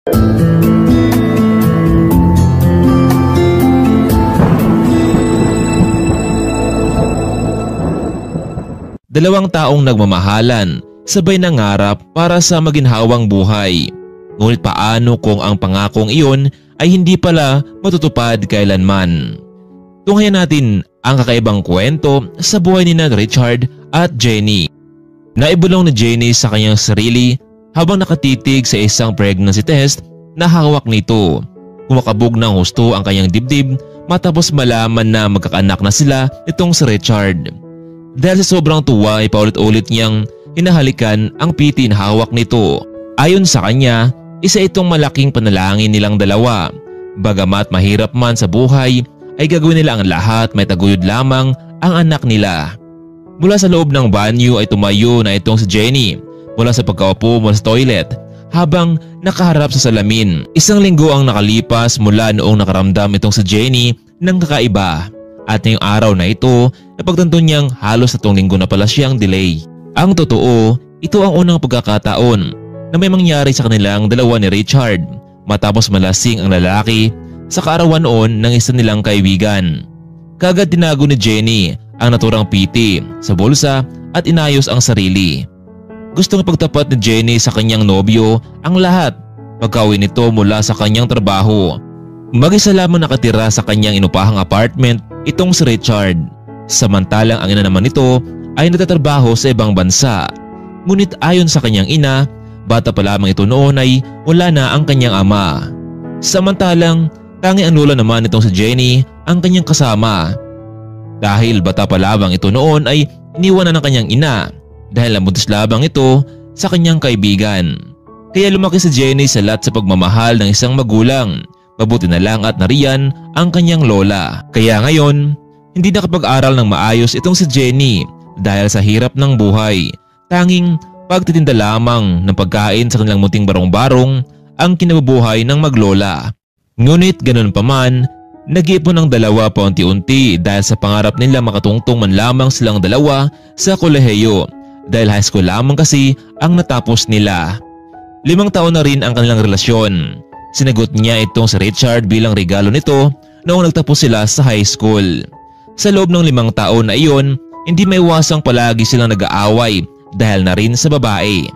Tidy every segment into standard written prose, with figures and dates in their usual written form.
Dalawang taong nagmamahalan, sabay nangarap para sa maginhawang buhay. Ngunit paano kung ang pangakong iyon ay hindi pala matutupad kailanman? Tunghayan natin ang kakaibang kwento sa buhay ni Richard at Jenny. Naibulong ni Jenny sa kanyang sarili habang nakatitig sa isang pregnancy test na hawak nito. Kumakabog ng husto ang kanyang dibdib matapos malaman na magkakaanak na sila nitong si Richard. Dahil sa sobrang tuwa ay paulit-ulit niyang hinahalikan ang piti na hawak nito. Ayon sa kanya, isa itong malaking panalangin nilang dalawa. Bagamat mahirap man sa buhay, ay gagawin nila ang lahat, may taguyod lamang ang anak nila. Mula sa loob ng banyo ay tumayo na itong si Jenny mula sa pagkaupo mula sa toilet habang nakaharap sa salamin. Isang linggo ang nakalipas mula noong nakaramdam itong si Jenny ng kakaiba. At ngayong araw na ito, napagtanto niyang halos 3 linggo na pala siyang delay. Ang totoo, ito ang unang pagkakataon na may mangyari sa kanilang dalawa ni Richard matapos malasing ang lalaki sa kaarawan noon ng isa nilang kaibigan. Kagad tinago ni Jenny ang naturang piti sa bulsa at inayos ang sarili. Gustong ipagtapat ni Jenny sa kanyang nobyo ang lahat pagka-uwi nito mula sa kanyang trabaho. Mag-isa lamang nakatira sa kanyang inupahang apartment itong si Richard. Samantalang ang ina naman nito ay nagtatrabaho sa ibang bansa. Ngunit ayon sa kanyang ina, bata pa lamang ito noon ay wala na ang kanyang ama. Samantalang tangi ang lola naman itong si Jenny ang kanyang kasama. Dahil bata pa lamang ito noon ay iniwan na ng kanyang ina dahil nabuntis lamang ito sa kanyang kaibigan. Kaya lumaki si Jenny sa lahat sa pagmamahal ng isang magulang. Mabuti na lang at nariyan ang kanyang lola. Kaya ngayon, hindi nakapag-aral ng maayos itong si Jenny dahil sa hirap ng buhay. Tanging pagtitinda lamang ng pagkain sa kanilang munting barong-barong ang kinabubuhay ng maglola. Ngunit ganun pa man, nag-iipon ang dalawa paunti-unti dahil sa pangarap nila makatungtong man lamang silang dalawa sa kolehiyo dahil high school lamang kasi ang natapos nila. 5 taon na rin ang kanilang relasyon. Sinagot niya itong si Richard bilang regalo nito noong nagtapos sila sa high school. Sa loob ng 5 taon na iyon, hindi may iwasang palagi silang nag-aaway dahil na rin sa babae.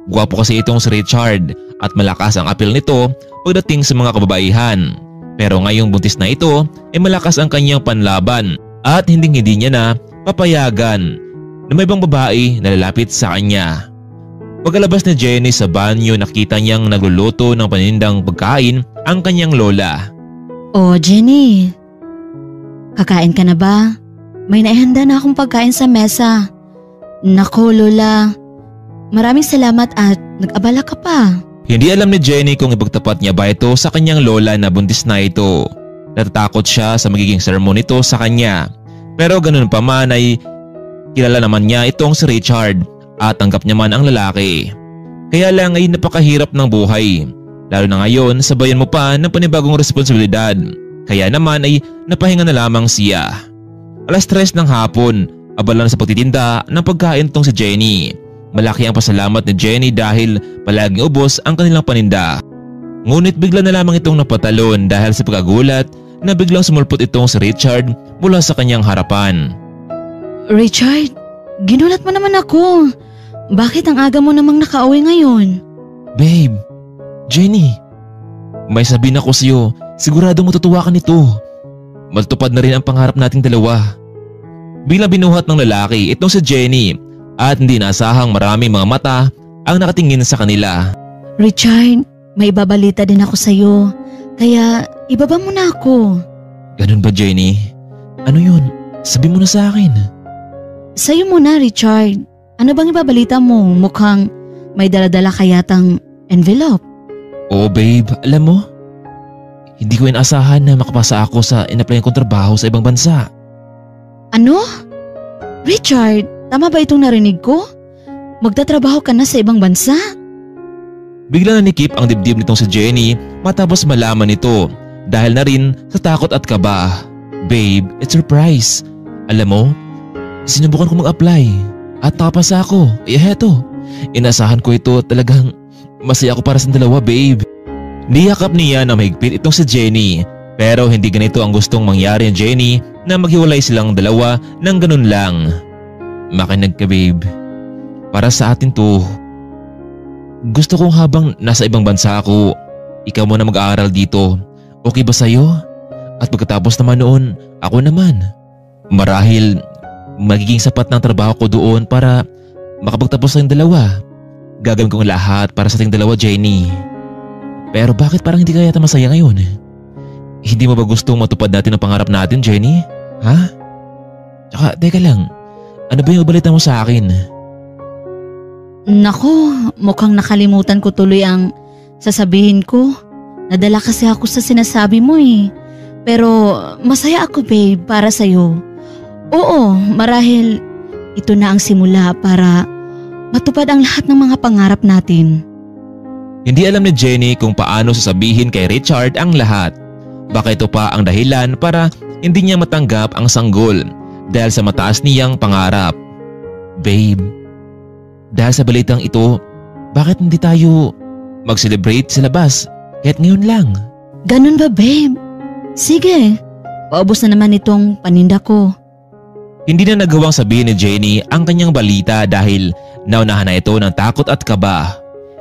Gwapo kasi itong si Richard at malakas ang appeal nito pagdating sa mga kababaihan. Pero ngayong buntis na ito ay malakas ang kanyang panlaban at hindi niya na papayagan na may ibang babae na lalapit sa kanya. Pagkalabas ni Jenny sa banyo, nakita niyang nagluluto ng panindang pagkain ang kanyang lola. Oh Jenny, kakain ka na ba? May naihanda na akong pagkain sa mesa. Nako lola, maraming salamat at nag-abala ka pa. Hindi alam ni Jenny kung ipagtapat niya ba ito sa kanyang lola na buntis na ito. Natatakot siya sa magiging sermon nito sa kanya. Pero ganun pa man ay kilala naman niya itong si Richard at tanggap niya man ang lalaki. Kaya lang ay napakahirap ng buhay. Lalo na ngayon, sabayan mo pa ng panibagong responsibilidad. Kaya naman ay napahinga na lamang siya. 3:00 ng hapon, abala na sa pagtitinda ng pagkain tong si Jenny. Malaki ang pasalamat ni Jenny dahil palaging ubos ang kanilang paninda. Ngunit bigla na lamang itong napatalon dahil sa pagkagulat na biglang sumulpot itong si Richard mula sa kanyang harapan. Richard, ginulat mo naman ako. Bakit ang aga mo namang nakauwi ngayon? Babe, Jenny, may sabihin ako sa'yo, siguradong matutuwa ka nito. Matutupad na rin ang pangarap nating dalawa. Bilang binuhat ng lalaki itong si Jenny at hindi naasahang maraming mga mata ang nakatingin sa kanila. Richard, may ibabalita din ako sa'yo, kaya ibaba mo na ako. Ganun ba Jenny? Ano yun? Sabi mo na sa akin. Sa'yo muna Richard. Ano bang ibabalita mo? Mukhang may daladala ka yatang envelope. Oo babe, alam mo, hindi ko inaasahan na makapasa ako sa in-applyan kong trabaho sa ibang bansa. Ano? Richard, tama ba itong narinig ko? Magtatrabaho ka na sa ibang bansa? Bigla nanikip ang dibdib nitong si Jenny matapos malaman ito dahil na rin sa takot at kaba. Babe, it's surprise. Alam mo, sinubukan ko mag-apply. At nakapasa ako, heto. Inasahan ko ito, talagang masaya ako para sa dalawa babe. Niyakap niya na mahigpit itong si Jenny pero hindi ganito ang gustong mangyari ni Jenny na maghiwalay silang dalawa ng ganun lang. Makinig ka babe. Para sa atin to. Gusto kong habang nasa ibang bansa ako, ikaw muna mag-aaral dito. Okay ba sa'yo? At pagkatapos naman noon, ako naman. Marahil magiging sapat ng trabaho ko doon para makapagtapos tayong dalawa. Gagawin kong lahat para sa ating dalawa, Jenny. Pero bakit parang hindi ka yata masaya ngayon? Hindi mo ba gustong matupad natin ang pangarap natin, Jenny? Ha? Tsaka, teka lang. Ano ba yung balita mo sa akin? Naku, mukhang nakalimutan ko tuloy ang sasabihin ko. Nadala kasi ako sa sinasabi mo eh. Pero masaya ako babe para sa'yo. Oo, marahil ito na ang simula para matupad ang lahat ng mga pangarap natin. Hindi alam ni Jenny kung paano sasabihin kay Richard ang lahat. Baka ito pa ang dahilan para hindi niya matanggap ang sanggol dahil sa mataas niyang pangarap. Babe, dahil sa balitang ito, bakit hindi tayo mag-celebrate sa labas kahit ngayon lang? Ganun ba babe? Sige, paubos na naman itong paninda ko. Hindi na nagawang sabihin ni Jenny ang kanyang balita dahil naunahan na ito ng takot at kaba.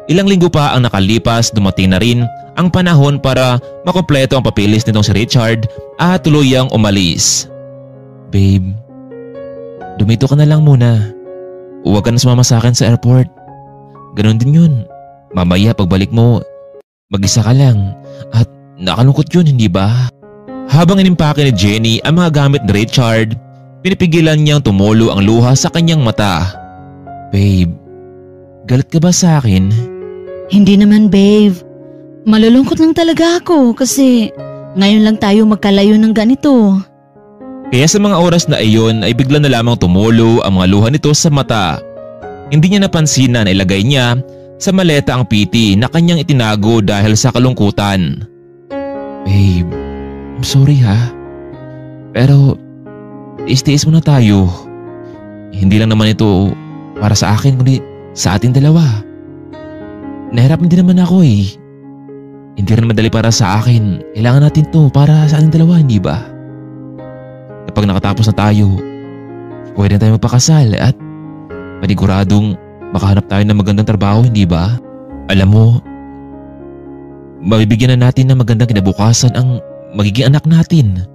Ilang linggo pa ang nakalipas, dumating na rin ang panahon para makumpleto ang papilis nitong si Richard at tuluyang umalis. Babe, dumito ka na lang muna. Huwag ka na sumama sa akin sa airport. Ganon din yun. Mamaya pagbalik mo, mag-isa ka lang. At nakalungkot yun, hindi ba? Habang inimpake ni Jenny ang mga gamit ni Richard, pinipigilan niyang tumulo ang luha sa kanyang mata. Babe, galit ka ba sa akin? Hindi naman babe. Malulungkot lang talaga ako kasi ngayon lang tayo magkalayo ng ganito. Kaya sa mga oras na iyon ay bigla na lamang tumulo ang mga luha nito sa mata. Hindi niya napansin na nailagay niya sa maleta ang PT na kanyang itinago dahil sa kalungkutan. Babe, I'm sorry ha. Pero tiis-tiis muna tayo. Hindi lang naman ito para sa akin kundi sa atin dalawa. Nahirapan din naman ako eh. Hindi rin madali para sa akin. Kailangan natin to para sa ating dalawa, hindi ba? Kapag nakatapos na tayo, pwede na tayo magpakasal at paniguradong makahanap tayo ng magandang trabaho, hindi ba? Alam mo, mabibigyan na natin ng magandang kinabukasan ang magiging anak natin.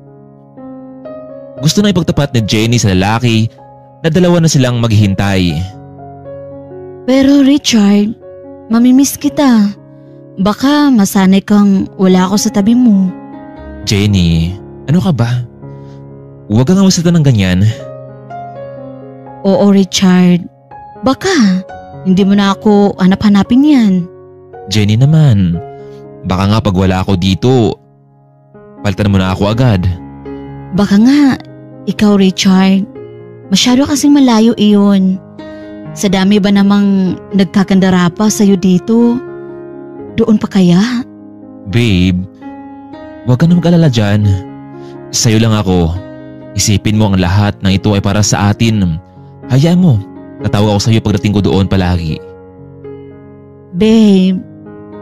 Gusto na ipagtapat ni Jenny sa lalaki na dalawa na silang maghihintay. Pero Richard, mamimiss kita. Baka masanay kang wala ako sa tabi mo. Jenny, ano ka ba? Huwag kang masalita ng ganyan. Oo Richard, baka hindi mo na ako hanap-hanapin yan. Jenny naman, baka nga pag wala ako dito, palitan mo na ako agad. Baka nga, ikaw Richard, masyado kasing malayo iyon. Sa dami ba namang nagkakandara pa sa'yo dito? Doon pa kaya? Babe, huwag ka na mag-alala dyan. Sa'yo lang ako. Isipin mo ang lahat ng ito ay para sa atin. Hayaan mo, tatawag ako sa'yo pagdating ko doon palagi. Babe,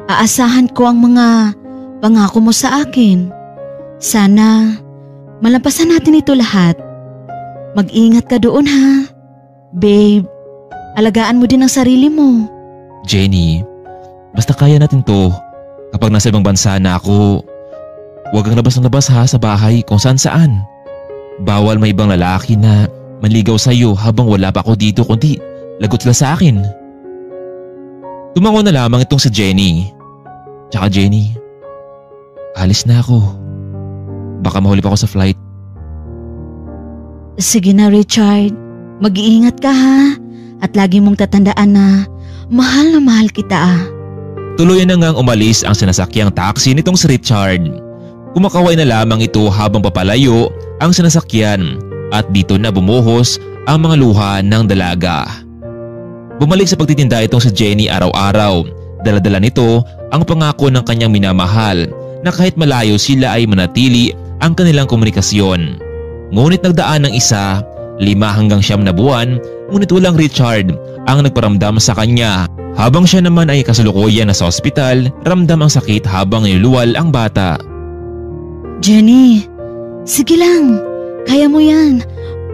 aasahan ko ang mga pangako mo sa akin. Sana malampasan natin ito lahat. Mag-ingat ka doon ha. Babe, alagaan mo din ang sarili mo. Jenny, basta kaya natin to. Kapag nasa ibang bansa na ako, huwag kang labas ng labas ha sa bahay kung saan. Bawal may ibang lalaki na manligaw sa iyo habang wala pa ako dito kundi lagot sila sa akin. Tumango na lamang itong si Jenny. Tsaka Jenny, alis na ako. Baka mahuli pa ako sa flight. Sige na Richard, mag-iingat ka ha. At lagi mong tatandaan na mahal kita. Tuluyan na ngang umalis ang sinasakyang taxi nitong si Richard. Kumakaway na lamang ito habang papalayo ang sinasakyan at dito na bumuhos ang mga luha ng dalaga. Bumalik sa pagtitinda itong si Jenny araw-araw. Dala-dala nito ang pangako ng kanyang minamahal na kahit malayo sila ay manatili ang kanilang komunikasyon. Ngunit nagdaan ng 5 hanggang 9 na buwan, ngunit walang Richard ang nagparamdam sa kanya. Habang siya naman ay kasalukuyan na sa ospital, ramdam ang sakit habang niluluwal ang bata. Jenny, sige lang. Kaya mo yan.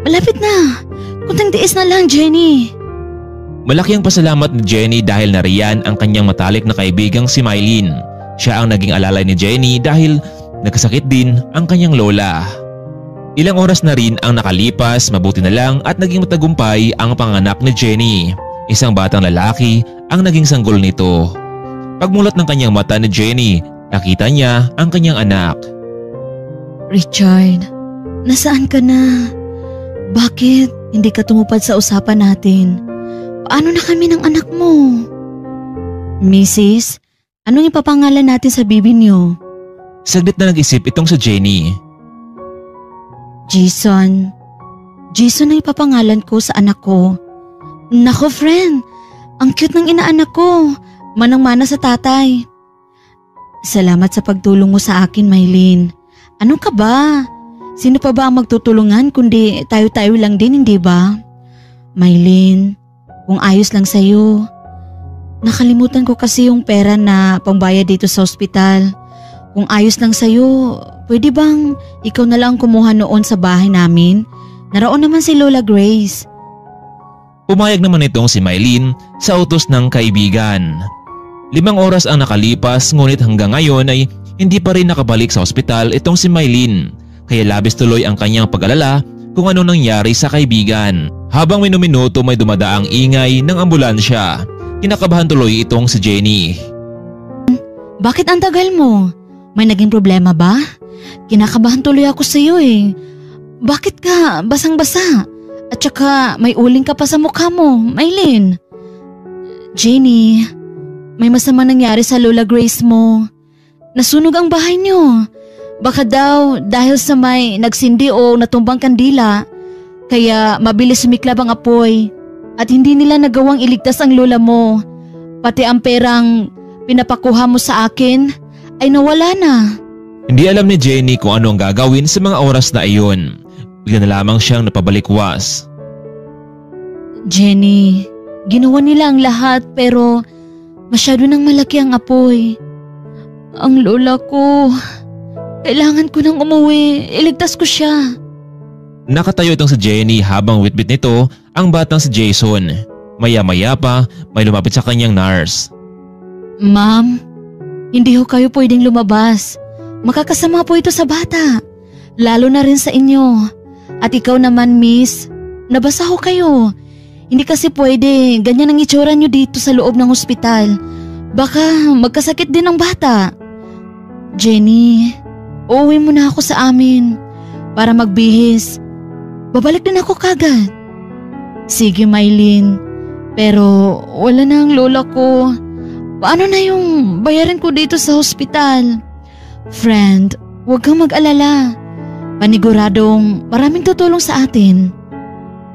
Malapit na. Kunting tiis na lang, Jenny. Malaki ang pasalamat ni Jenny dahil nariyan ang kanyang matalik na kaibigang si Mylene. Siya ang naging alalay ni Jenny dahil nagkasakit din ang kanyang lola. Ilang oras na rin ang nakalipas, mabuti na lang at naging matagumpay ang panganak ni Jenny. Isang batang lalaki ang naging sanggol nito. Pagmulat ng kanyang mata ni Jenny, nakita niya ang kanyang anak. Richard, nasaan ka na? Bakit hindi ka tumupad sa usapan natin? Paano na kami ng anak mo? Mrs., anong ipapangalan natin sa bibi niyo? Saglit na nag-isip itong si Jenny. Jason. Jason ang ipapangalan ko sa anak ko. Nako friend, ang cute ng inaanak ko. Manang-mana sa tatay. Salamat sa pagtulong mo sa akin, Mylene. Ano ka ba? Sino pa ba ang magtutulungan kundi tayo-tayo lang din, hindi ba? Mylene, kung ayos lang sa'yo. Nakalimutan ko kasi yung pera na pangbayad dito sa ospital. Kung ayos lang sa'yo, pwede bang ikaw na lang kumuha noon sa bahay namin? Naroon naman si Lola Grace. Pumayag naman itong si Mylene sa utos ng kaibigan. 5 oras ang nakalipas ngunit hanggang ngayon ay hindi pa rin nakabalik sa ospital itong si Mylene. Kaya labis tuloy ang kanyang pag-alala kung ano nangyari sa kaibigan. Habang minuminuto may dumadaang ingay ng ambulansya. Kinakabahan tuloy itong si Jenny. Bakit ang tagal mo? May naging problema ba? Kinakabahan tuloy ako sa iyo eh. Bakit ka basang-basa? At saka may uling ka pa sa mukha mo, Mylene. Jenny, may masama nangyari sa Lola Grace mo. Nasunog ang bahay niyo. Baka daw dahil sa may nagsindi o natumbang kandila, kaya mabilis sumiklab ang apoy at hindi nila nagawang iligtas ang lola mo. Pati ang perang pinapakuha mo sa akin ay nawala na. Hindi alam ni Jenny kung ano ang gagawin sa mga oras na iyon. Bigla na lamang siyang napabalikwas. Jenny, ginawa nila ang lahat pero masyado nang malaki ang apoy. Ang lola ko, kailangan ko nang umuwi, iligtas ko siya. Nakatayo itong si Jenny habang witbit nito ang batang si Jason. Maya-maya pa may lumapit sa kanyang nurse. Ma'am, hindi ho kayo pwedeng lumabas. Makakasama po ito sa bata, lalo na rin sa inyo. At ikaw naman miss, nabasa ho kayo. Hindi kasi pwede, ganyan ang itsura nyo dito sa loob ng ospital. Baka magkasakit din ang bata. Jenny, uuwi mo na ako sa amin para magbihis. Babalik din ako kagad. Sige Mylene, pero wala na ang lola ko. Paano na yung bayarin ko dito sa ospital? Friend, huwag kang mag-alala. Paniguradong maraming tutulong sa atin.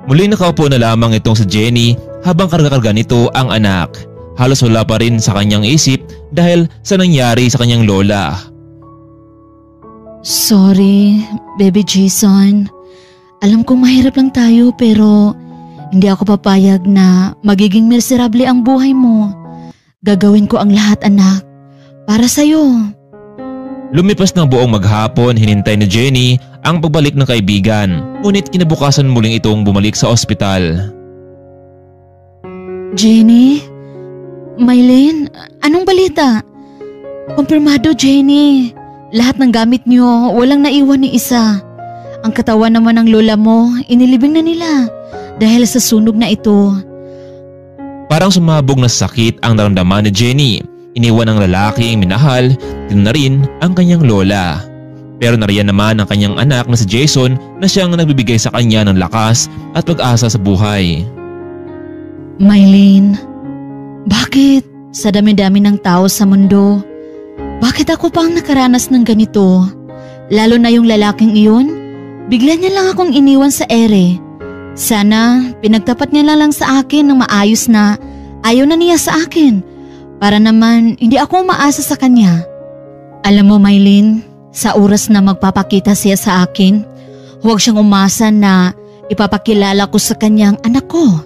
Muli nakaupo na lamang itong si Jenny habang karga-karga nito ang anak. Halos wala pa rin sa kanyang isip dahil sa nangyari sa kanyang lola. Sorry, baby Jason. Alam kong mahirap lang tayo pero hindi ako papayag na magiging miserable ang buhay mo. Gagawin ko ang lahat anak para sa'yo. Lumipas ng buong maghapon, hinintay ni Jenny ang pagbalik ng kaibigan. Ngunit kinabukasan muling itong bumalik sa ospital. Jenny? Mylene? Anong balita? Kumpirmado Jenny. Lahat ng gamit niyo, walang naiwan ni isa. Ang katawan naman ng lola mo, inilibing na nila dahil sa sunog na ito. Parang sumabog na sakit ang naramdaman ni Jenny. Iniwan ang lalaking minahal, din na rin ang kanyang lola. Pero nariyan naman ang kanyang anak na si Jason na siyang nagbibigay sa kanya ng lakas at pag-asa sa buhay. Mylene, bakit sa dami-dami ng tao sa mundo, bakit ako pang nakaranas ng ganito? Lalo na yung lalaking iyon, bigla niya lang akong iniwan sa ere. Sana pinagtapat niya lang sa akin ng maayos na ayaw na niya sa akin. Para naman hindi ako umaasa sa kanya. Alam mo Mylene, sa oras na magpapakita siya sa akin, huwag siyang umasa na ipapakilala ko sa kanyang anak ko.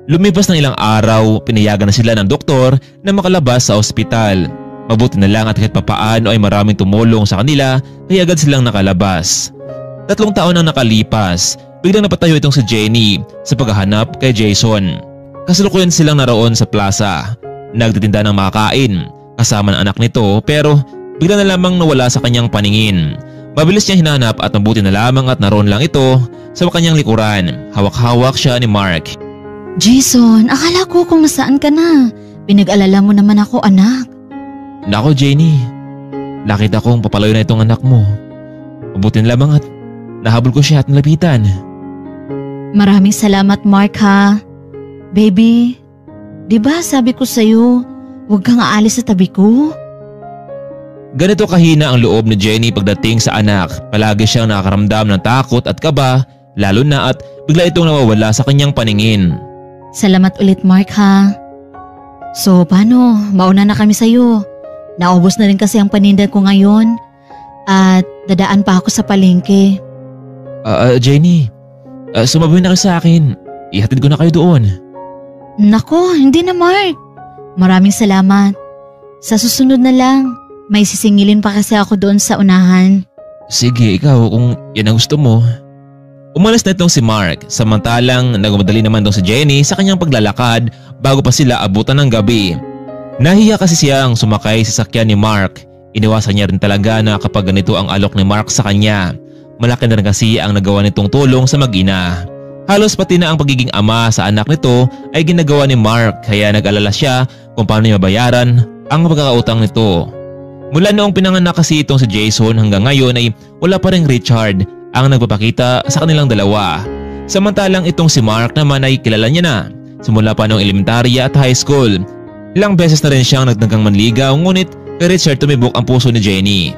Lumipas ng ilang araw, pinayagan na sila ng doktor na makalabas sa ospital. Mabuti na lang at kahit papaano ay maraming tumulong sa kanila kaya agad silang nakalabas. 3 taon ang nakalipas, biglang napatayo itong si Jenny sa paghahanap kay Jason. Kasalukuyan silang naroon sa plaza. Nagtitinda ng makakain kasama ng anak nito pero bigla na lamang nawala sa kanyang paningin. Mabilis niyang hinanap at mabuti na lamang at naroon lang ito sa kanyang likuran. Hawak-hawak siya ni Mark. Jason, akala ko kung nasaan ka na. Pinag-alala mo naman ako, anak. Nako Jenny, nakita kong papalayo na itong anak mo. Mabuti na lamang at nahabol ko siya at nalapitan. Maraming salamat Mark ha. Baby, di ba sabi ko sa'yo, huwag kang aalis sa tabi ko? Ganito kahina ang loob ni Jenny pagdating sa anak. Palagi siyang nakakaramdam ng takot at kaba, lalo na at bigla itong nawawala sa kanyang paningin. Salamat ulit Mark ha. So paano, mauna na kami sa'yo. Naubos na rin kasi ang paninda ko ngayon at dadaan pa ako sa palengke. Jenny, sumabi na kayo sa akin. Ihatid ko na kayo doon. Nako, hindi na Mark. Maraming salamat. Sa susunod na lang, may sisingilin pa kasi ako doon sa unahan. Sige, ikaw kung yan ang gusto mo. Umalis na itong si Mark, samantalang nagmamadali naman itong si Jenny sa kanyang paglalakad bago pa sila abutan ng gabi. Nahiya kasi siyang sumakay sa sasakyan ni Mark. Iniwasan niya rin talaga na kapag ganito ang alok ni Mark sa kanya. Malaki na rin kasi ang nagawa nitong tulong sa mag-ina. Halos pati na ang pagiging ama sa anak nito ay ginagawa ni Mark kaya nag-alala siya kung paano niya bayaran ang pagkakautang nito. Mula noong pinanganak kasi itong si Jason hanggang ngayon ay wala pa rin Richard ang nagpapakita sa kanilang dalawa. Samantalang itong si Mark naman ay kilala niya na simula pa noong elementarya at high school. Ilang beses na rin siyang nagtanggang manligaw ngunit kay Richard tumibok ang puso ni Jenny.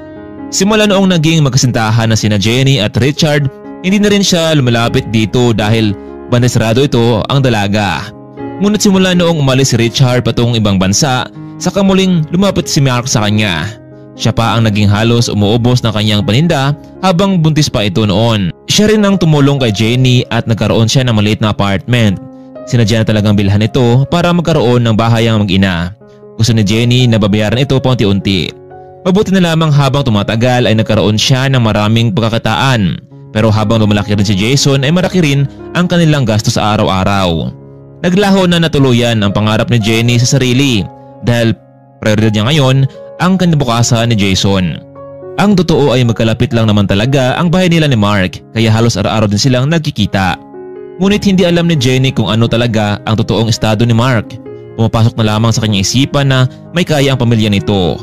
Simula noong naging magkasintahan na sina Jenny at Richard, hindi na rin siya lumalapit dito dahil bandesrado ito ang dalaga. Ngunit simula noong umalis si Richard patungong ibang bansa, saka muling lumapit si Mark sa kanya. Siya pa ang naging halos umuubos ng kanyang paninda habang buntis pa ito noon. Siya rin ang tumulong kay Jenny at nagkaroon siya ng maliit na apartment. Sinadya na talagang bilhan ito para magkaroon ng bahay ang mag-ina. Gusto ni Jenny na babayaran ito paunti-unti. Mabuti na lamang habang tumatagal ay nagkaroon siya ng maraming pagkakataan. Pero habang lumalaki rin si Jason ay malaki rin ang kanilang gastos sa araw-araw. Naglaho na natuluyan ang pangarap ni Jenny sa sarili dahil prioridad niya ngayon ang kinabukasan ni Jason. Ang totoo ay magkalapit lang naman talaga ang bahay nila ni Mark kaya halos araw-araw din silang nagkikita. Ngunit hindi alam ni Jenny kung ano talaga ang totoong estado ni Mark. Pumapasok na lamang sa kanyang isipan na may kaya ang pamilya nito.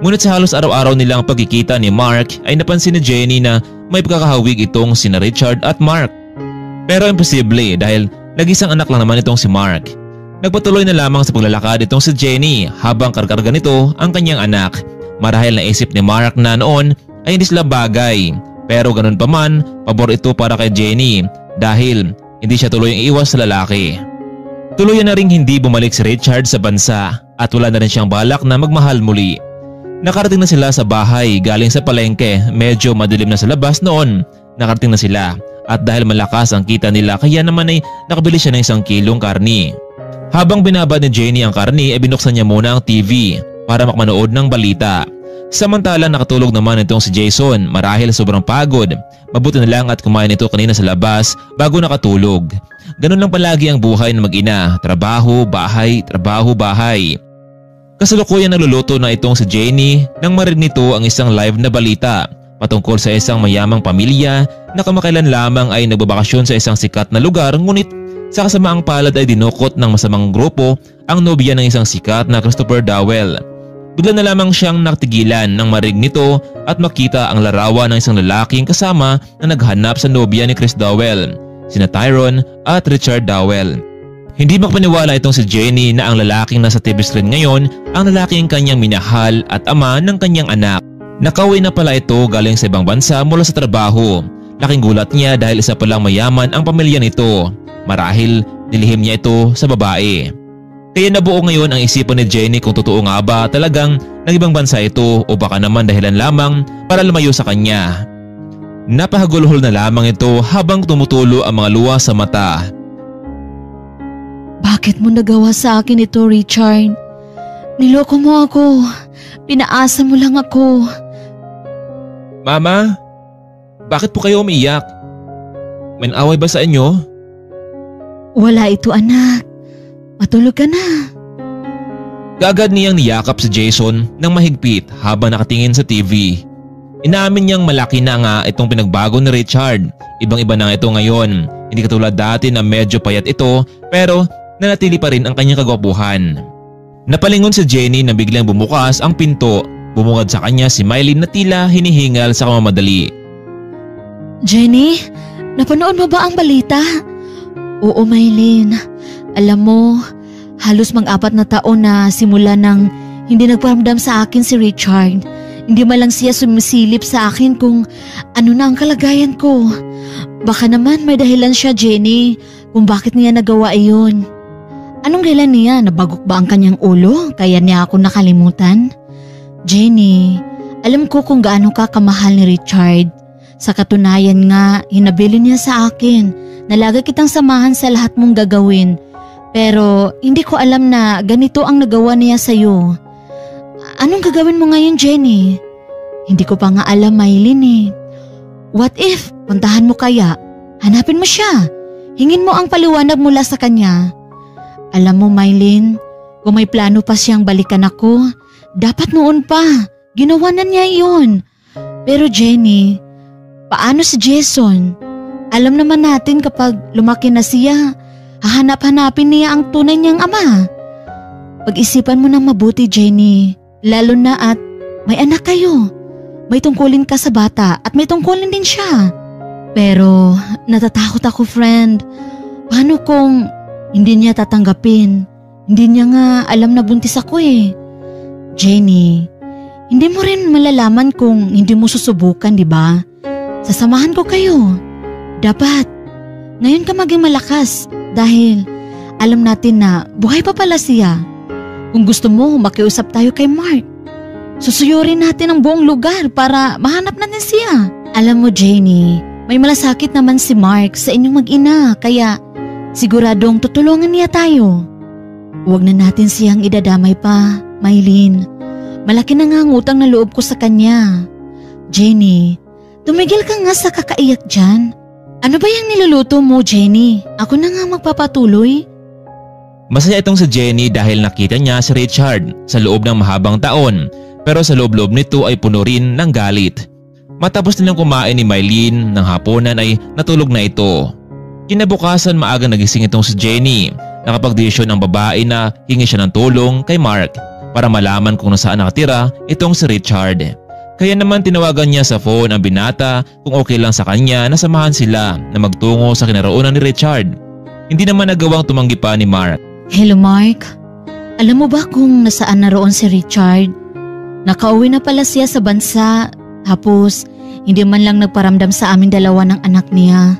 Ngunit sa halos araw-araw nilang pagkikita ni Mark ay napansin ni Jenny na may pagkakahawig itong sina Richard at Mark. Pero imposible dahil nag-isang anak lang naman itong si Mark. Nagpatuloy na lamang sa paglalakad itong si Jenny habang karkarga nito ang kanyang anak. Marahil naisip ni Mark na noon ay hindi sila bagay. Pero ganun pa man, pabor ito para kay Jenny dahil hindi siya tuloy ang iwas sa lalaki. Tuluyan na ring hindi bumalik si Richard sa bansa at wala na rin siyang balak na magmahal muli. Nakarating na sila sa bahay galing sa palengke, medyo madilim na sa labas noon. Nakarating na sila at dahil malakas ang kita nila kaya naman ay nakabili siya ng 1 kilong karni. Habang binabad ni Jenny ang karni ay binuksan niya muna ang TV para makmanood ng balita. Samantala nakatulog naman itong si Jason marahil sobrang pagod. Mabuti na lang at kumain ito kanina sa labas bago nakatulog. Ganun lang palagi ang buhay ng mag-ina, trabaho, bahay, trabaho, bahay. Kasalukuyan nagluluto na itong si Jenny nang marinig nito ang isang live na balita patungkol sa isang mayamang pamilya na kamakailan lamang ay nagbabakasyon sa isang sikat na lugar ngunit sa kasamaang palad ay dinukot ng masamang grupo ang nobya ng isang sikat na Christopher Dowell. Bigla na lamang siyang nakatigilan nang marinig nito at makita ang larawan ng isang lalaking kasama na naghanap sa nobya ni Chris Dowell, sina Tyrone at Richard Dowell. Hindi makapaniwala itong si Jenny na ang lalaking nasa TV screen ngayon ang lalaking kanyang minahal at ama ng kanyang anak. Nakauwi na pala ito galing sa ibang bansa mula sa trabaho. Laking gulat niya dahil isa palang mayaman ang pamilya nito. Marahil nilihim niya ito sa babae. Kaya nabuo ngayon ang isipan ni Jenny kung totoo nga ba talagang nag-ibang bansa ito o baka naman dahilan lamang para lumayo sa kanya. Napahagulhol na lamang ito habang tumutulo ang mga luha sa mata. Bakit mo nagawa sa akin ito, Richard? Niloko mo ako. Pinaasa mo lang ako. Mama, bakit po kayo umiiyak? May away ba sa inyo? Wala ito, anak. Matulog ka na. Kaagad niyang niyakap si Jason ng mahigpit habang nakatingin sa TV. Inamin niyang malaki na nga itong pinagbago ni Richard. Ibang-iba na ito ngayon. Hindi katulad dati na medyo payat ito pero nanatili pa rin ang kanyang kagwapuhan. Napalingon si Jenny na biglang bumukas ang pinto. Bumungad sa kanya si Mylene na tila hinihingal sa kamamadali. Jenny, napanood mo ba ang balita? Oo, Mylene. Alam mo, halos mag-4 na taon na simula nang hindi nagparamdam sa akin si Richard. Hindi man lang siya sumisilip sa akin kung ano na ang kalagayan ko. Baka naman may dahilan siya, Jenny, kung bakit niya nagawa iyon. Anong dahilan niya? Nabagok ba ang kanyang ulo kaya niya ako nakalimutan? Jenny, alam ko kung gaano ka kamahal ni Richard. Sa katunayan nga, hinabilin niya sa akin na lagi kitang samahan sa lahat mong gagawin. Pero hindi ko alam na ganito ang nagawa niya sa'yo. Anong gagawin mo ngayon, Jenny? Hindi ko pa nga alam, Mylene eh. What if, puntahan mo kaya? Hanapin mo siya. Hingin mo ang paliwanag mula sa kanya. Alam mo, Mylene, kung may plano pa siyang balikan ako, dapat noon pa. Ginawa na niya iyon. Pero Jenny, paano si Jason? Alam naman natin kapag lumaki na siya, hahanap-hanapin niya ang tunay niyang ama. Pag-isipan mo ng mabuti, Jenny. Lalo na at may anak kayo. May tungkulin ka sa bata at may tungkulin din siya. Pero natatakot ako, friend. Paano kung hindi niya tatanggapin? Hindi niya nga alam na buntis ako eh. Jenny, hindi mo rin malalaman kung hindi mo susubukan, di ba? Sasamahan ko kayo. Dapat, ngayon ka maging malakas dahil alam natin na buhay pa pala siya. Kung gusto mo, makiusap tayo kay Mark. Susuyurin natin ang buong lugar para mahanap natin siya. Alam mo, Jenny, may malasakit naman si Mark sa inyong mag-ina kaya siguradong tutulungan niya tayo. Huwag na natin siyang idadamay pa, Mylene. Malaki na nga ang utang na loob ko sa kanya. Jenny, tumigil ka nga sa kakaiyak dyan. Ano ba yung niluluto mo, Jenny? Ako na nga magpapatuloy. Masaya itong si Jenny dahil nakita niya si Richard sa loob ng mahabang taon pero sa loob-loob nito ay puno rin ng galit. Matapos nilang kumain ni Mylene ng hapunan ay natulog na ito. Kinabukasan maaga nagising itong si Jenny. Nakapagdesisyon ang babae na hingi siya ng tulong kay Mark para malaman kung nasaan nakatira itong si Richard. Kaya naman tinawagan niya sa phone ang binata kung okay lang sa kanya na samahan sila na magtungo sa kinaroonan ni Richard. Hindi naman nagawang tumanggi pa ni Mark. Hello, Mark. Alam mo ba kung nasaan na roon si Richard? Nakauwi na pala siya sa bansa tapos hindi man lang nagparamdam sa amin dalawa ng anak niya.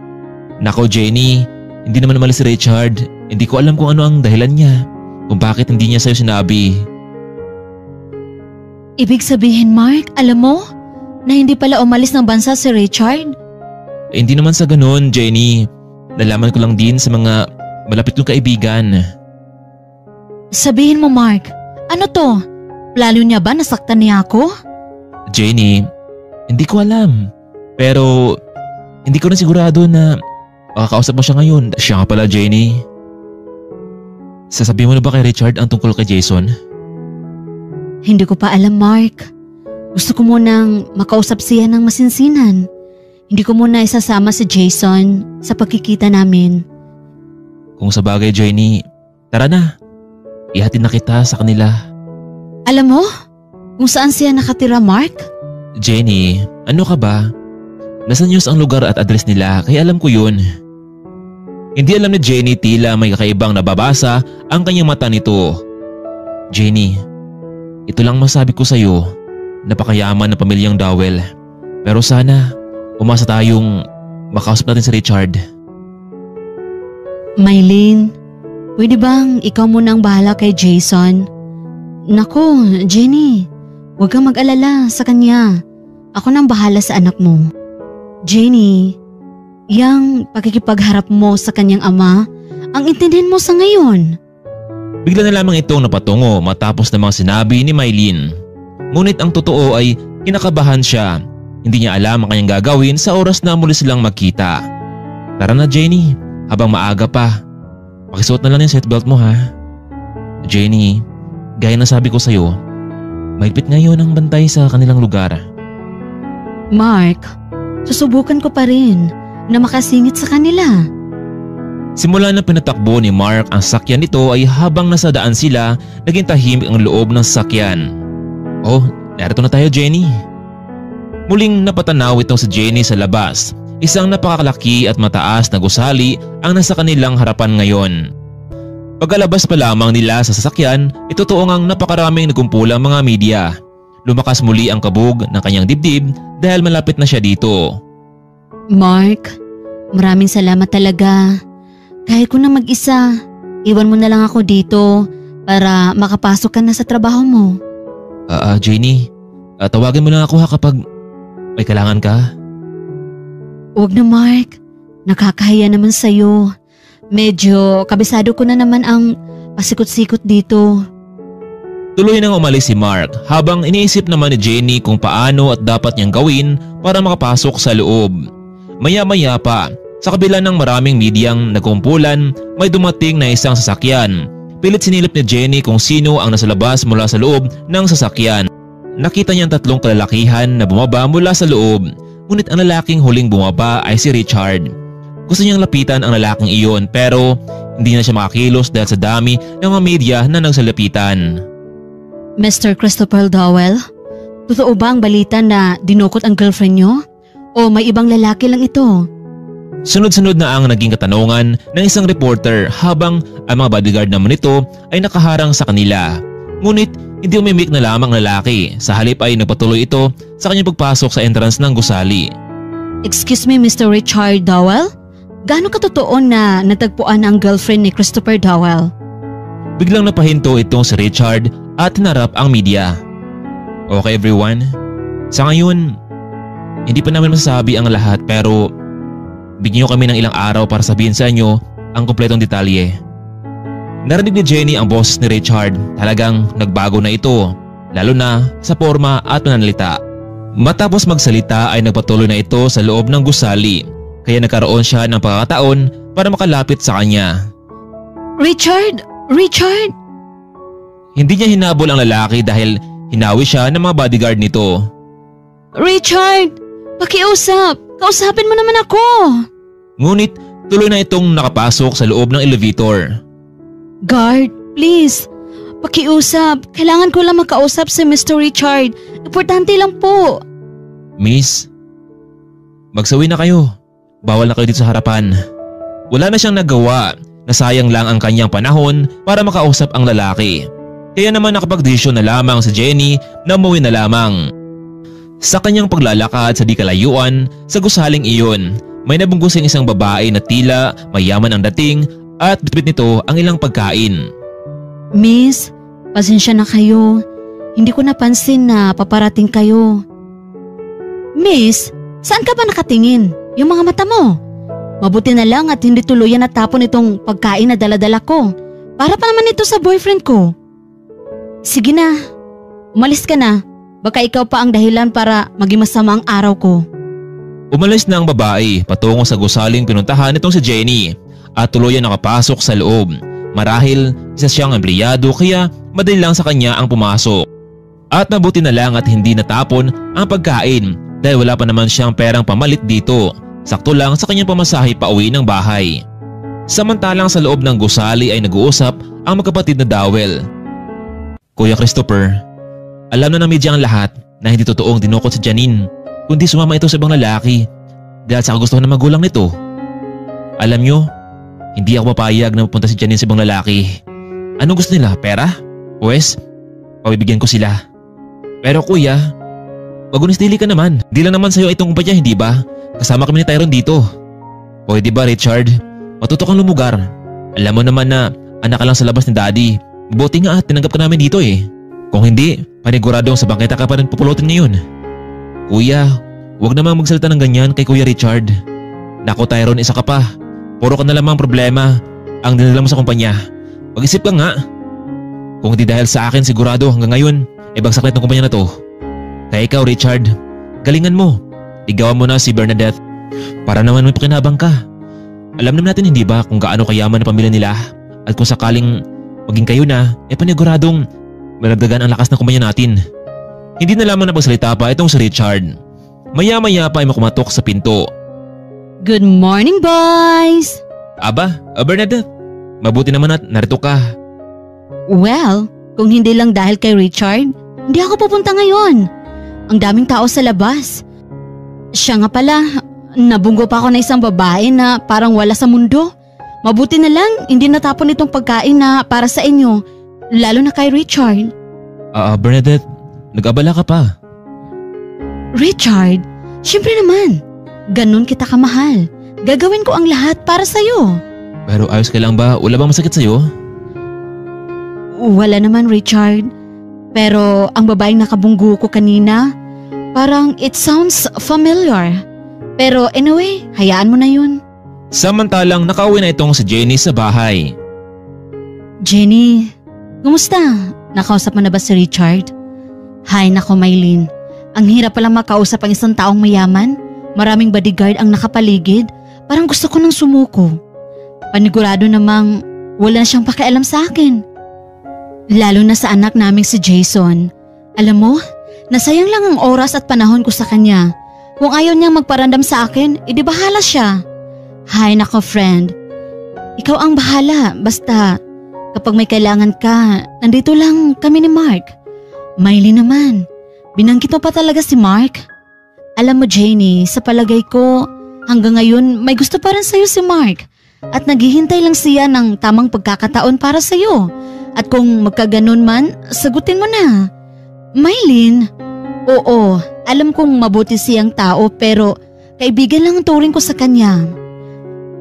Nako Jenny, hindi naman umalis si Richard. Hindi ko alam kung ano ang dahilan niya. Kung bakit hindi niya sa'yo sinabi. Ibig sabihin, Mark, alam mo na hindi pala umalis ng bansa si Richard? Hindi naman sa ganun, Jenny. Nalaman ko lang din sa mga malapit kong kaibigan. Sabihin mo, Mark, ano to? Plano niya ba nasaktan niya ako? Jenny, hindi ko alam. Pero hindi ko na sigurado na makakausap mo siya ngayon. Siya nga pala, Jenny. Sasabihin mo na ba kay Richard ang tungkol kay Jason? Hindi ko pa alam, Mark. Gusto ko munang makausap siya ng masinsinan. Hindi ko muna isasama si Jason sa pagkikita namin. Kung sa bagay, Jenny, tara na. Ihatid na kita sa kanila. Alam mo kung saan siya nakatira, Mark? Jenny, ano ka ba? Nasa news ang lugar at address nila kaya alam ko yun. Hindi alam ni Jenny tila may kakaibang nababasa ang kanyang mata nito. Jenny, ito lang masabi ko sa'yo. Napakayaman na pamilyang Dowell. Pero sana umasa tayong makausap natin si Richard. Mylene, pwede bang ikaw munang bahala kay Jason? Naku, Jenny, huwag kang mag-alala sa kanya. Ako nang bahala sa anak mo. Jenny, yang pakikipagharap mo sa kanyang ama ang intindihin mo sa ngayon? Bigla na lamang itong napatungo matapos namang sinabi ni Mylene. Ngunit ang totoo ay kinakabahan siya. Hindi niya alam ang kanyang gagawin sa oras na muli silang magkita. Tara na Jenny, habang maaga pa. Pakisuot na lang yung seatbelt mo ha. Jenny, gaya na sabi ko sa'yo, mahigpit ngayon ang bantay sa kanilang lugar. Mark, susubukan ko pa rin na makasingit sa kanila. Simula na pinatakbo ni Mark ang sakyan nito ay habang nasa daan sila, naging tahimik ang loob ng sakyan. Oh, narito na tayo Jenny. Muling napatanaw itong si Jenny sa labas. Isang napakakalaki at mataas na gusali ang nasa kanilang harapan ngayon. Pagkalabas pa lamang nila sa sasakyan, totoo ngang napakaraming nagkumpulang mga media. Lumakas muli ang kabog ng kanyang dibdib dahil malapit na siya dito. Mark, maraming salamat talaga. Kaya ko na mag-isa. Iwan mo na lang ako dito para makapasok ka na sa trabaho mo. Jenny, tawagin mo lang ako ha kapag may kailangan ka. Huwag na Mark, nakakahiya naman sa'yo. Medyo kabisado ko na naman ang pasikot-sikot dito. Tuloy nang umalis si Mark habang iniisip naman ni Jenny kung paano at dapat niyang gawin para makapasok sa loob. Maya-maya pa, sa kabila ng maraming medyang nagkumpulan, may dumating na isang sasakyan. Pilit sinilip ni Jenny kung sino ang nasa labas mula sa loob ng sasakyan. Nakita niya ang tatlong kalalakihan na bumaba mula sa loob, ngunit ang lalaking huling bumaba ay si Richard. Gusto niyang lapitan ang lalaking iyon pero hindi na siya makakilos dahil sa dami ng mga media na nagsalapitan. Mr. Christopher Dowell, totoo ba ang balita na dinukot ang girlfriend niyo? O may ibang lalaki lang ito? Sunod-sunod na ang naging katanungan ng isang reporter habang ang mga bodyguard naman nito ay nakaharang sa kanila. Ngunit hindi umimik na lamang lalaki, sa halip ay nagpatuloy ito sa kanyang pagpasok sa entrance ng gusali. Excuse me Mr. Richard Dowell? Gaano katotoo na natagpuan ang girlfriend ni Christopher Dowell? Biglang napahinto itong si Richard at hinarap ang media. Okay everyone, sa ngayon hindi pa namin masasabi ang lahat pero bigyan niyo kami ng ilang araw para sabihin sa inyo ang kumpletong detalye. Narinig ni Jenny ang boses ni Richard. Talagang nagbago na ito, lalo na sa forma at pananalita. Matapos magsalita ay nagpatuloy na ito sa loob ng gusali, kaya nagkaroon siya ng pagkakataon para makalapit sa kanya. Richard! Richard! Hindi niya hinabol ang lalaki dahil hinawi siya ng mga bodyguard nito. Richard! Pakiusap! Kausapin mo naman ako! Ngunit tuloy na itong nakapasok sa loob ng elevator. Guard, please! Pakiusap! Kailangan ko lang makausap si Mr. Richard. Importante lang po. Miss, magsawi na kayo. Bawal na kayo dito sa harapan. Wala na siyang nagawa. Nasayang lang ang kanyang panahon para makausap ang lalaki. Kaya naman nakapagdesisyon na lamang si Jenny na umuwi na lamang. Sa kanyang paglalakad sa di kalayuan sa gusaling iyon, may nabunggusing isang babae na tila mayaman ang dating at bitbit nito ang ilang pagkain. Miss, pasensya na kayo. Hindi ko napansin na paparating kayo. Miss, saan ka ba nakatingin? Yung mga mata mo. Mabuti na lang at hindi tuluyan natapon itong pagkain na daladala ko. Para pa naman ito sa boyfriend ko. Sige na, umalis ka na. Baka ikaw pa ang dahilan para maging masama ang araw ko. Umalis na ang babae patungo sa gusaling pinuntahan nitong si Jenny at tuluyan nakapasok sa loob. Marahil isa siyang empleyado kaya madali lang sa kanya ang pumasok. At mabuti na lang at hindi natapon ang pagkain dahil wala pa naman siyang perang pamalit dito. Sakto lang sa kanyang pamasahe pa uwi ng bahay. Samantalang sa loob ng gusali ay nag-uusap ang magkapatid na Dowell. Kuya Christopher, alam na ng media ang lahat na hindi totoong dinukot si Janine, kundi sumama ito sa ibang lalaki dahil sa kagustuhan ng magulang nito. Alam nyo, hindi ako papayag na pupunta si Janine sa ibang lalaki. Anong gusto nila? Pera? Pwes, pabibigyan ko sila. Pero kuya, magunis-dili ka naman. Di lang naman sa'yo itong kumpanya, hindi ba? Kasama kami ni Tyrone dito. Pwede ba Richard? Matuto kang lumugar. Alam mo naman na anak ka lang sa labas ni Daddy. Buti nga at tinanggap ka namin dito eh. Kung hindi, paniguradong sa bangketa ka pa rin pupulotin ngayon. Kuya, huwag namang magsalita ng ganyan kay Kuya Richard. Naku Tyrone, isa ka pa. Puro ka na lamang problema. ang dinala mo sa kumpanya. Pag-isip ka nga. Kung hindi dahil sa akin sigurado hanggang ngayon ay bagsak na itong kumpanya na to. Kaya ikaw Richard, galingan mo. Ligawan mo na si Bernadette para naman may pakinabang ka. Alam naman natin hindi ba kung gaano kayaman ang pamilya nila at kung sakaling maging kayo na ay paniguradong malagdagan ang lakas ng kumpanya natin. Hindi na lamang napagsalita pa itong si Richard. Maya-maya pa ay makumatok sa pinto. Good morning, boys! Aba, Bernadette, mabuti naman at narito ka. Well, kung hindi lang dahil kay Richard, hindi ako pupunta ngayon. Ang daming tao sa labas. Siya nga pala, nabunggo pa ako na isang babae na parang wala sa mundo. Mabuti na lang, hindi natapon itong pagkain na para sa inyo, lalo na kay Richard. Bernadette, nag-abala ka pa. Richard, syempre naman. Ganun kita kamahal. Gagawin ko ang lahat para sa'yo. Pero ayos ka lang ba? Wala bang masakit sa'yo? Wala naman, Richard. Pero ang babaeng nakabunggo ko kanina, parang it sounds familiar. Pero anyway, hayaan mo na yun. Samantalang nakauwi na itong si Jenny sa bahay. Jenny, kumusta? Nakausap mo na ba si Richard? Hay nako, Maylin. Ang hirap palang makausap ang isang taong mayaman. Maraming bodyguard ang nakapaligid. Parang gusto ko nang sumuko. Panigurado namang wala na siyang pakialam sa akin. Lalo na sa anak naming si Jason. Alam mo, nasayang lang ang oras at panahon ko sa kanya. Kung ayaw niyang magparandam sa akin, edi bahala siya. Hay nako friend, ikaw ang bahala. Basta kapag may kailangan ka, nandito lang kami ni Mark. Maylin naman, binanggit mo pa talaga si Mark. Alam mo Jenny, sa palagay ko, hanggang ngayon may gusto pa rin sa'yo si Mark. At naghihintay lang siya ng tamang pagkakataon para sa'yo. At kung magkaganon man, sagutin mo na. Maylin, oo, alam kong mabuti siyang tao pero kaibigan lang ang turing ko sa kanya.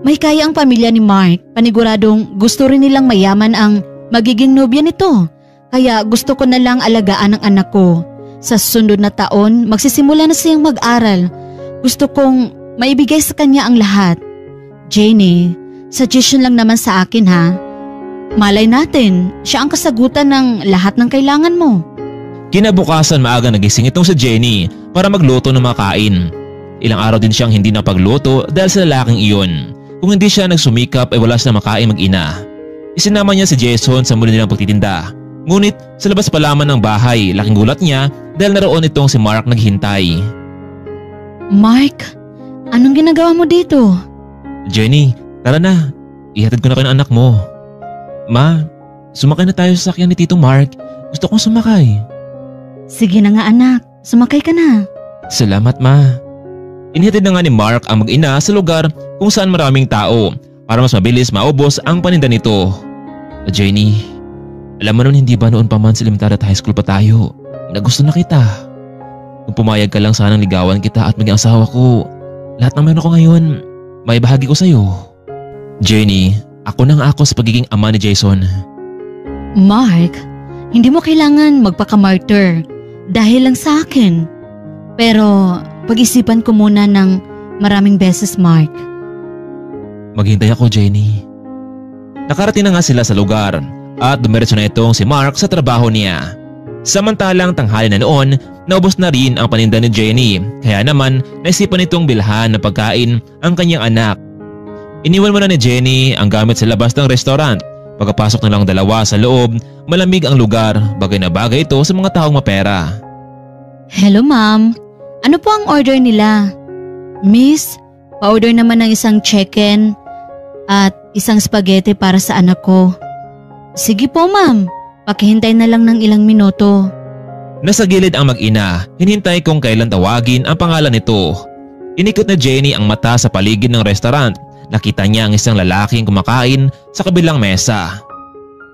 May kaya ang pamilya ni Mark, paniguradong gusto rin nilang mayaman ang magiging nobya nito. Kaya gusto ko na lang alagaan ang anak ko. Sa susunod na taon, magsisimula na siyang mag-aral. Gusto kong maibigay sa kanya ang lahat. Jenny, suggestion lang naman sa akin ha. Malay natin, siya ang kasagutan ng lahat ng kailangan mo. Kinabukasan maaga nagising itong si Jenny para magluto ng makain. Ilang araw din siyang hindi napagluto dahil sa lalaking iyon. Kung hindi siya nagsumikap ay wala siya makain mag-ina. Isinama niya si Jason sa muli nilang pagtitinda. Ngunit sa labas pa lamang ng bahay, laking gulat niya dahil naroon itong si Mark naghintay. Mark, anong ginagawa mo dito? Jenny, tara na. Ihatid ko na kayo ng anak mo. Ma, sumakay na tayo sa sakyan ni Tito Mark. Gusto kong sumakay. Sige na nga anak, sumakay ka na. Salamat ma. Inihatid na nga ni Mark ang mag-ina sa lugar kung saan maraming tao para mas mabilis maubos ang paninda nito. Jenny, alam mo naman hindi ba noon pa man sa elementary at high school pa tayo na gusto na kita. Kung pumayag ka lang sanang ligawan kita at maging asawa ko, lahat ng meron ko ngayon, may bahagi ko sa'yo. Jenny, ako nang ako sa pagiging ama ni Jason. Mark, hindi mo kailangan magpaka-martyr dahil lang sa akin. Pero pag-isipan ko muna ng maraming beses, Mark. Maghintay ako, Jenny. Nakarating na nga sila sa lugar at dumiretso na itong si Mark sa trabaho niya. Samantalang tanghali na noon, naubos na rin ang paninda ni Jenny. Kaya naman naisipan nitong bilhan ng pagkain ang kanyang anak. Iniwan mo na ni Jenny ang gamit sa labas ng restaurant. Pagkapasok na lang dalawa sa loob, malamig ang lugar, bagay na bagay ito sa mga taong mapera. Hello ma'am, ano po ang order nila? Miss, pa-order naman ng isang chicken at isang spaghetti para sa anak ko. Sige po ma'am, pakihintay na lang ng ilang minuto. Nasa gilid ang mag-ina, hinintay kung kailan tawagin ang pangalan nito. Inikot na Jenny ang mata sa paligid ng restaurant. Nakita niya ang isang lalaking kumakain sa kabilang mesa.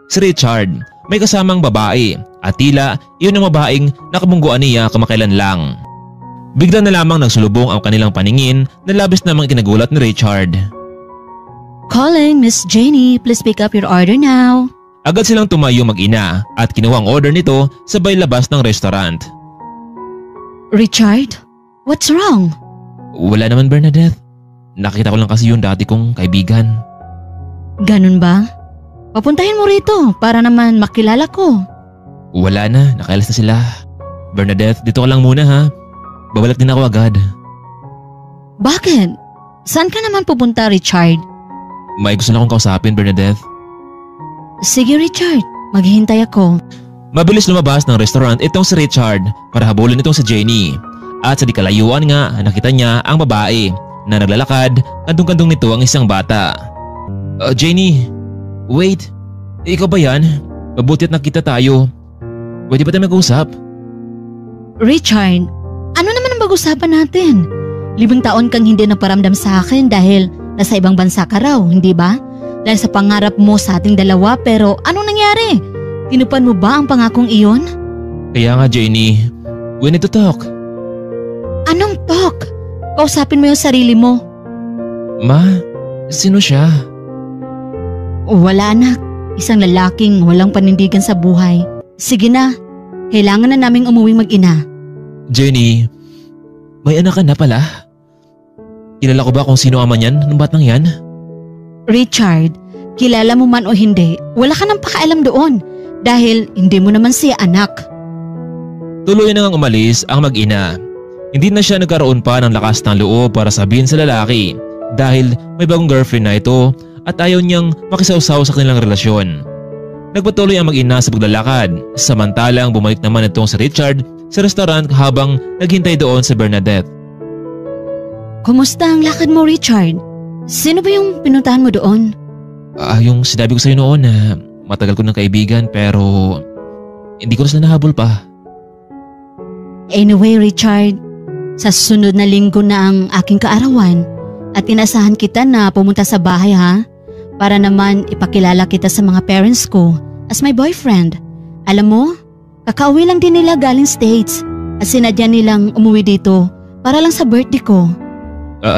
Si Richard, may kasamang babae at tila iyon ang babaeng nakabungguan niya kamakailan lang. Bigla na lamang nagsulubong ang kanilang paningin na labis namang kinagulat ni Richard. Calling Miss Jenny, please pick up your order now. Agad silang tumayo mag-ina at kinuha ang order nito sabay labas ng restaurant. Richard, what's wrong? Wala naman Bernadette. Nakita ko lang kasi yung dati kong kaibigan. Ganun ba? Papuntahin mo rito para naman makilala ko. Wala na, nakaalis na sila. Bernadette, dito ka lang muna ha. Babalik din ako agad. Bakit? Saan ka naman pupunta, Richard? May gusto na akong kausapin, Bernadette. Sige, Richard. Maghihintay ako. Mabilis lumabas ng restaurant itong si Richard para habulin itong si Jenny. At sa di kalayuan nga, nakita niya ang babae na naglalakad, kandung-kandung nito ang isang bata. Jenny, wait. Ikaw ba yan? Mabuti at nakita tayo. Pwede ba tayo mag-usap? Richard, ano naman ang pag-usapan natin? 5 taon kang hindi naparamdam sa akin dahil nasa ibang bansa ka raw, hindi ba? Dahil sa pangarap mo sa ating dalawa, pero anong nangyari? Tinupad mo ba ang pangakong iyon? Kaya nga Jenny, we need to talk. Anong talk? Kausapin mo yung sarili mo. Ma, sino siya? Wala anak, isang lalaking walang panindigan sa buhay. Sige na, kailangan na naming umuwing mag-ina. Jenny, may anak ka na pala? Kilala ko ba kung sino ama niyan ng batang yan? Richard, kilala mo man o hindi, wala ka nang pakialam doon dahil hindi mo naman siya anak. Tuloy na ngang umalis ang mag-ina. Hindi na siya nagkaroon pa ng lakas ng loob para sabihin sa lalaki dahil may bagong girlfriend na ito at ayaw niyang makisawsaw sa kanilang relasyon. Nagpatuloy ang mag-ina sa paglalakad samantalang bumalik naman itong si Richard sa restaurant habang naghintay doon si Bernadette. Kumusta ang lakad mo, Richard? Sino ba yung pinuntahan mo doon? Yung sinabi ko sa'yo noon na matagal ko ng kaibigan pero hindi ko na sila nahabol pa. Anyway, Richard, sa susunod na linggo na ang aking kaarawan at inasahan kita na pumunta sa bahay ha para naman ipakilala kita sa mga parents ko as my boyfriend. Alam mo, kakauwi lang din nila galing States at sinadya nilang umuwi dito para lang sa birthday ko.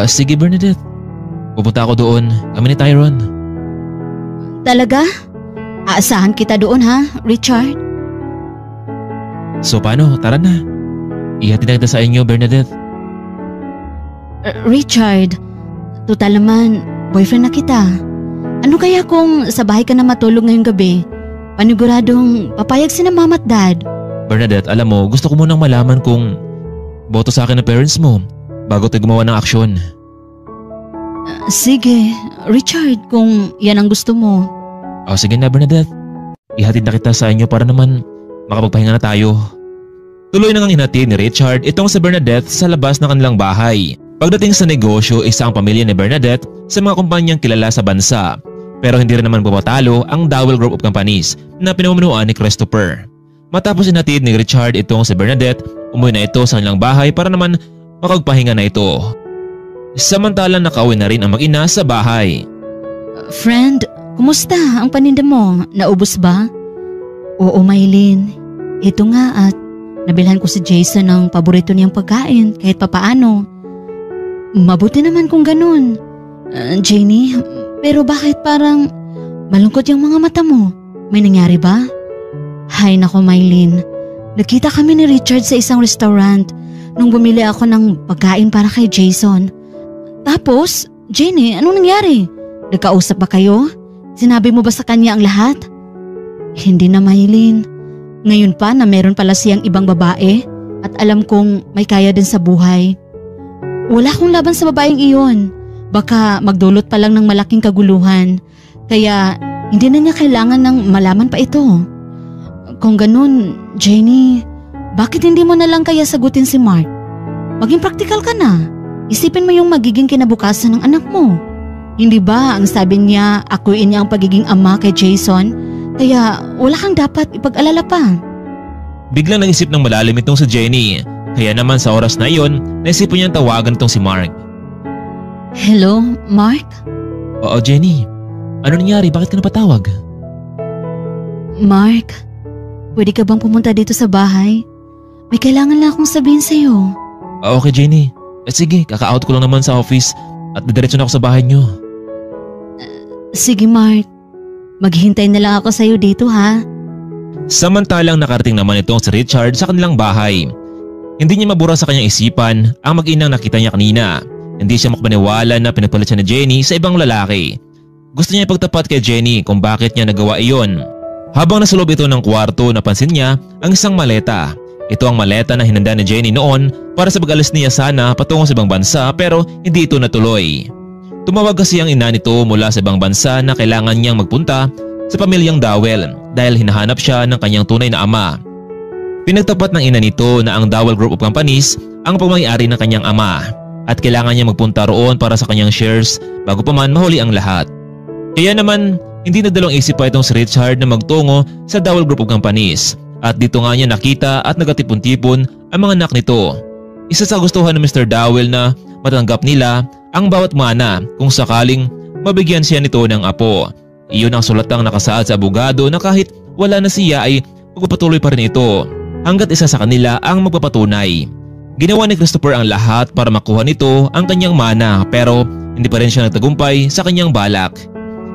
Sige Bernadette, pupunta ako doon, kami ni Tyrone. Talaga? Aasahan kita doon ha, Richard? So paano, tara na. Ihatid na kita sa inyo, Bernadette. Richard, total naman, boyfriend na kita. Ano kaya kung sa bahay ka na matulog ngayong gabi? Paniguradong papayag sina mama at dad. Bernadette, alam mo, gusto ko munang malaman kung boto sa akin ng parents mo bago tayo gumawa ng aksyon. Sige, Richard, kung yan ang gusto mo. Sige na Bernadette, ihatid na kita sa inyo para naman makapagpahinga na tayo. Tuloy na ngang hinatid ni Richard itong si Bernadette sa labas ng kanilang bahay. Pagdating sa negosyo, isa ang pamilya ni Bernadette sa mga kumpanyang kilala sa bansa. Pero hindi rin naman pumapatalo ang Dowell Group of Companies na pinamumunuan ni Christopher. Matapos hinatid ni Richard itong si Bernadette, umuwi na ito sa kanilang bahay para naman makapagpahinga na ito. Samantalang nakauwi na rin ang mag-ina sa bahay. Friend, kumusta ang paninda mo? Naubos ba? Oo, Maylin. Ito nga at nabilhan ko si Jason ng paborito niyang pagkain kahit papaano. Mabuti naman kung ganun. Jenny, pero bakit parang malungkot yung mga mata mo? May nangyari ba? Hay nako Maylin, nakita kami ni Richard sa isang restaurant nung bumili ako ng pagkain para kay Jason. Tapos, Jenny, anong nangyari? Nagkausap ba kayo? Sinabi mo ba sa kanya ang lahat? Hindi na Maylin. Ngayon pa na meron pala siyang ibang babae at alam kong may kaya din sa buhay. Wala akong laban sa babaeng iyon. Baka magdulot pa lang ng malaking kaguluhan. Kaya hindi na niya kailangan ng malaman pa ito. Kung ganun, Jenny, bakit hindi mo na lang kaya sagutin si Mark? Maging praktikal ka na. Isipin mo yung magiging kinabukasan ng anak mo. Hindi ba ang sabi niya akuin niya ang pagiging ama kay Jason? Kaya wala kang dapat ipag-alala pa. Biglang naisip ng malalim itong si Jenny. Kaya naman sa oras na iyon, naisipan niyang tawagan itong si Mark. Hello, Mark? Oo Jenny, ano nangyari? Bakit ka napatawag? Mark, pwede ka bang pumunta dito sa bahay? May kailangan lang akong sabihin sa'yo. Okay Jenny, sige, kaka-out ko lang naman sa office at didiretso na ako sa bahay niyo. Sige Mark, maghihintay na lang ako sa'yo dito ha. Samantalang nakarating naman itong si Richard sa kanilang bahay. Hindi niya mabura sa kanyang isipan ang mag-inang nakita niya kanina. Hindi siya makapaniwala na pinapalit siya ni Jenny sa ibang lalaki. Gusto niya ipagtapat kay Jenny kung bakit niya nagawa iyon. Habang nasa loob ito ng kwarto, napansin niya ang isang maleta. Ito ang maleta na hinanda ni Jenny noon para sa pag-alis niya sana patungo sa ibang bansa pero hindi ito natuloy. Tumawag kasi ang ina nito mula sa ibang bansa na kailangan niyang magpunta sa pamilyang Dowell dahil hinahanap siya ng kanyang tunay na ama. Pinagtapat ng ina nito na ang Dowell Group of Companies ang pagmamay-ari ng kanyang ama at kailangan niya magpunta roon para sa kanyang shares bago pa man mahuli ang lahat. Kaya naman, hindi nadalawang isip pa itong si Richard na magtungo sa Dowell Group of Companies at dito nga niya nakita at nagatipon-tipon ang mga anak nito. Isa sa gustuhan ng Mr. Dowell na matanggap nila ang bawat mana kung sakaling mabigyan siya nito ng apo. Iyon ang sulatang nakasaad sa abogado na kahit wala na siya ay magpapatuloy pa rin ito hanggat isa sa kanila ang magpapatunay. Ginawa ni Christopher ang lahat para makuha nito ang kanyang mana pero hindi pa rin siya nagtagumpay sa kanyang balak.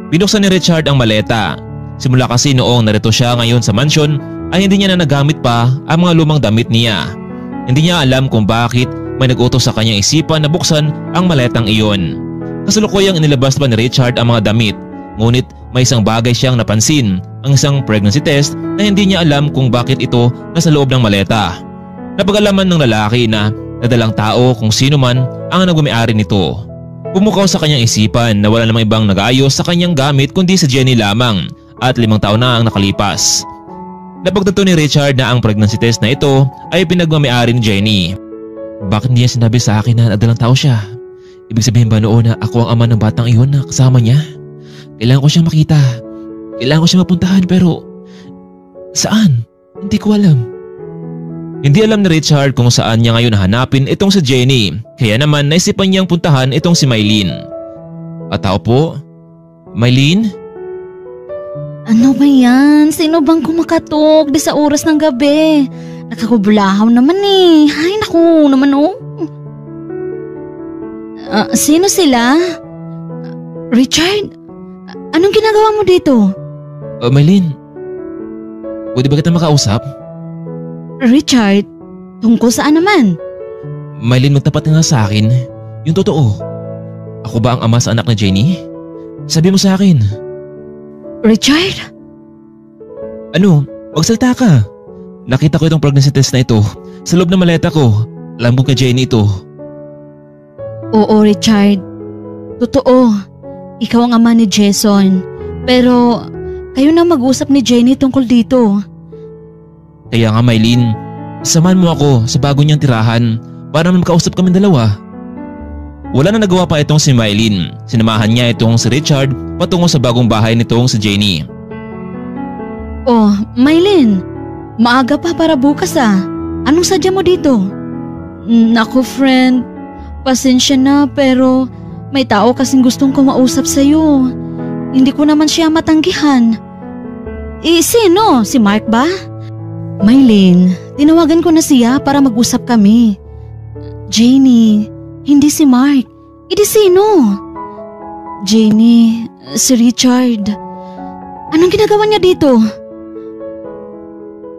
Binuksan ni Richard ang maleta. Simula kasi noong narito siya ngayon sa mansion ay hindi niya na nagamit pa ang mga lumang damit niya. Hindi niya alam kung bakit may nag-utos sa kanyang isipan na buksan ang maletang iyon. Kasalukuyang inilabas pa ni Richard ang mga damit, ngunit may isang bagay siyang napansin, ang isang pregnancy test na hindi niya alam kung bakit ito nasa loob ng maleta. Napag-alaman ng lalaki na nadalang tao kung sino man ang nagmamay-ari nito. Pumukaw sa kanyang isipan na wala namang ibang nag-aayos sa kanyang gamit kundi si Jenny lamang at 5 taon na ang nakalipas. Napagtanto ni Richard na ang pregnancy test na ito ay pinagmamay-ari ni Jenny. Bakit hindi niya sinabi sa akin na nadalang tao siya? Ibig sabihin ba noon na ako ang ama ng batang iyon na kasama niya? Kailangan ko siyang makita. Kailangan ko siyang mapuntahan pero saan? Hindi ko alam. Hindi alam ni Richard kung saan niya ngayon hanapin itong si Jenny, kaya naman naisipan niyang puntahan itong si Mylene. At tao po? Mylene? Ano ba yan? Sino bang kumakatok di sa oras ng gabi? Nakakubulahaw naman eh. Ay naku naman oh. Sino sila? Richard? Anong ginagawa mo dito? Mylene, pwede ba kita makausap? Richard, tungkol saan naman? Mylene, magtapat ka nga sa akin. Yung totoo. Ako ba ang ama sa anak na Jenny? Sabi mo sa akin. Richard? Ano? Magsalita ka. Nakita ko itong pregnancy test na ito sa loob ng maleta ko. Alam mo kay Jenny ito. Oo, Richard. Totoo. Ikaw ang ama ni Jason. Pero kayo na mag-usap ni Jenny tungkol dito. Kaya nga Mylene, samahan mo ako sa bago niyang tirahan para makausap kami dalawa. Wala na nagawa pa itong si Mylene. Sinamahan niya itong si Richard patungo sa bagong bahay nitong si Jenny. Oh, Mylene, maaga pa para bukas ah. Anong sadya mo dito? Naku friend, pasensya na pero may tao kasing gustong kumausap sa'yo. Hindi ko naman siya matanggihan. Sino? Si Mark ba? Mylene, tinawagan ko na siya para mag-usap kami. Jenny, hindi si Mark. Hindi sino? Jenny, si Richard. Anong ginagawa niya dito?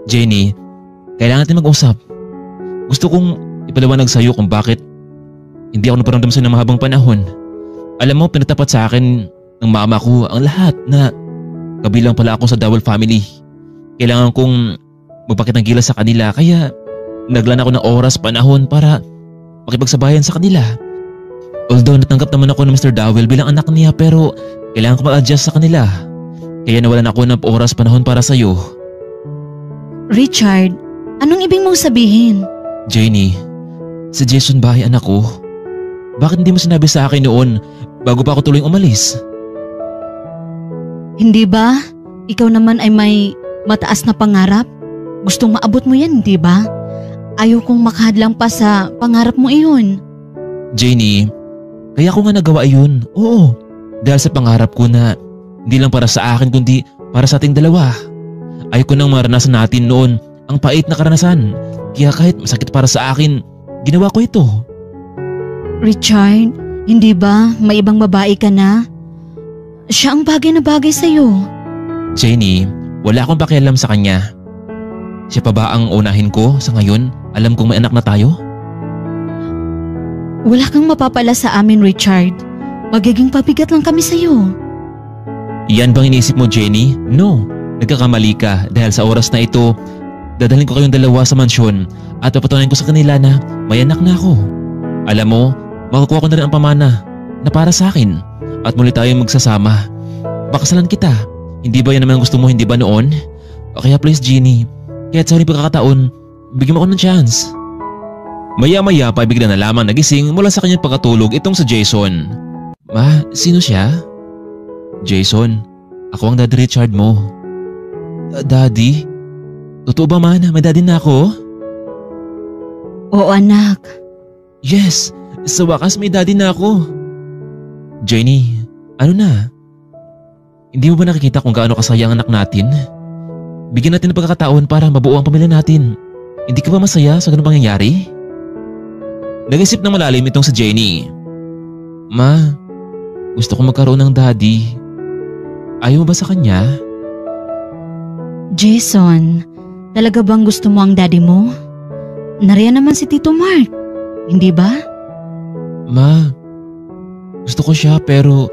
Jenny, kailangan natin mag-usap. Gusto kong ipaliwanag sa iyo kung bakit hindi ako naparamdam sa ng mahabang panahon. Alam mo, pinatapat sa akin ng mama ko ang lahat na kabilang pala ako sa Dowell family. Kailangan kong magpakitang gilas sa kanila kaya naglaan ako ng oras panahon para makipagsabayan sa kanila. Although natanggap naman ako ng Mr. Dowell bilang anak niya pero kailangan ko mag-adjust sa kanila. Kaya nawalan ako ng oras panahon para sa iyo. Richard, anong ibig mong sabihin? Jenny, si Jason ba ay anak ko? Bakit hindi mo sinabi sa akin noon bago pa ako tuloy umalis? Hindi ba? Ikaw naman ay may mataas na pangarap? Gustong maabot mo yan, di ba? Ayaw kong makahadlang pa sa pangarap mo iyon. Jenny, kaya ko nga nagawa iyon. Oo, dahil sa pangarap ko na hindi lang para sa akin kundi para sa ating dalawa. Ayaw ko nang maranasan natin noon ang pait na karanasan. Kaya kahit masakit para sa akin, ginawa ko ito. Richard, hindi ba may ibang babae ka na? Siya ang bagay na bagay sa'yo. Jenny, wala akong pakialam sa kanya. Siya pa ba ang unahin ko sa ngayon? Alam kong may anak na tayo? Wala kang mapapala sa amin, Richard. Magiging pabigat lang kami sa'yo. Yan bang iniisip mo, Jenny? No, nagkakamali ka dahil sa oras na ito, dadalhin ko kayong dalawa sa mansyon at papatunayan ko sa kanila na may anak na ako. Alam mo, makukuha ko na rin ang pamana na para sa akin at muli tayong magsasama. Pakasalan kita. Hindi ba yan naman ang gusto mo, hindi ba noon? O kaya please, Jenny, kahit sa huling pagkakataon, bigyan mo ako ng chance. Maya-maya pa bigla na lamang nagising mula sa kanyang pagkatulog itong si Jason. Ma, sino siya? Jason, ako ang Daddy Richard mo. Daddy? Totoo ba man, may daddy na ako? Oo anak. Yes, sa wakas may daddy na ako. Jenny, ano na? Hindi mo ba nakikita kung gaano kasaya ang anak natin? Bigyan natin ng pagkakataon para mabuo ang pamilya natin. Hindi ka ba masaya sa ganung pangyayari? Nag-isip ng malalim itong si Jenny. Ma, gusto ko magkaroon ng daddy. Ayaw mo ba sa kanya? Jason, talaga bang gusto mo ang daddy mo? Nariyan naman si Tito Mark, hindi ba? Ma, gusto ko siya pero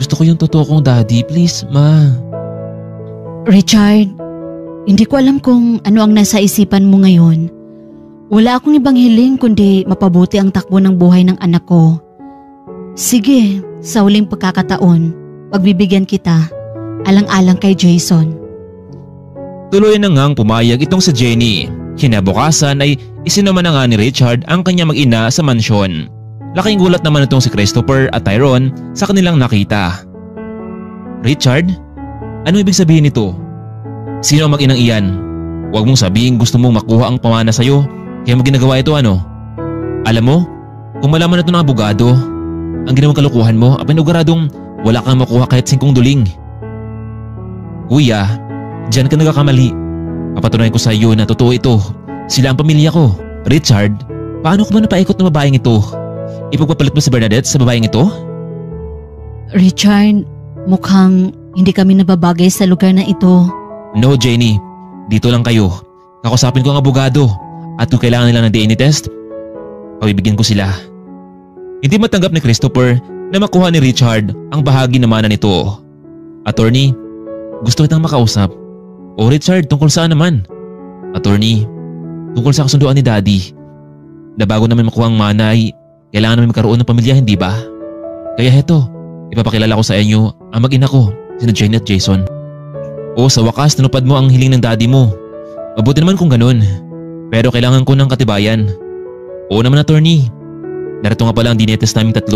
gusto ko yung totoo kong daddy. Please, ma. Richard, hindi ko alam kung ano ang nasa isipan mo ngayon. Wala akong ibang hiling kundi mapabuti ang takbo ng buhay ng anak ko. Sige, sa huling pagkakataon, pagbibigyan kita, alang-alang kay Jason. Tuloy na ngang pumayag itong si Jenny. Kinabukasan ay isinama na nga ni Richard ang kanyang mag-ina sa mansyon. Laking gulat naman itong si Christopher at Tyrone sa kanilang nakita. Richard? Ano ibig sabihin nito? Sino ang mag-inang iyan? Huwag mong sabihin gusto mong makuha ang pamana sa'yo kaya mo ginagawa ito ano? Alam mo, kung malaman na ito ng abogado, ang ginawang kalukuhan mo ay pinuguradong wala kang makuha kahit 5 duling. Kuya, diyan ka nagkakamali. Papatunayan ko sa iyo na totoo ito. Sila ang pamilya ko. Richard, paano ko ba napaikot na babaeng ito? Ipagpapalit mo si Bernadette sa babaeng ito? Richard, mukhang hindi kami nababagay sa lugar na ito. No, Jenny. Dito lang kayo. Kakusapin ko ang abogado. At kung kailangan nila ng DNA test, pabibigyan ko sila. Hindi matanggap ni Christopher na makuha ni Richard ang bahagi na mana nito. Attorney, gusto kitang makausap. O Richard, tungkol saan naman? Attorney, tungkol sa kasunduan ni Daddy. Na bago namin makuha ang mana ay kailangan namin magkaroon ng pamilya, hindi ba? Kaya heto, ipapakilala ko sa inyo ang mag-ina ko, sina Jenny at Jason. O sa wakas, tinupad mo ang hiling ng daddy mo. Mabuti naman kung ganun. Pero kailangan ko ng katibayan. Oo naman, attorney. Narito nga pala ang DNA test naming 3.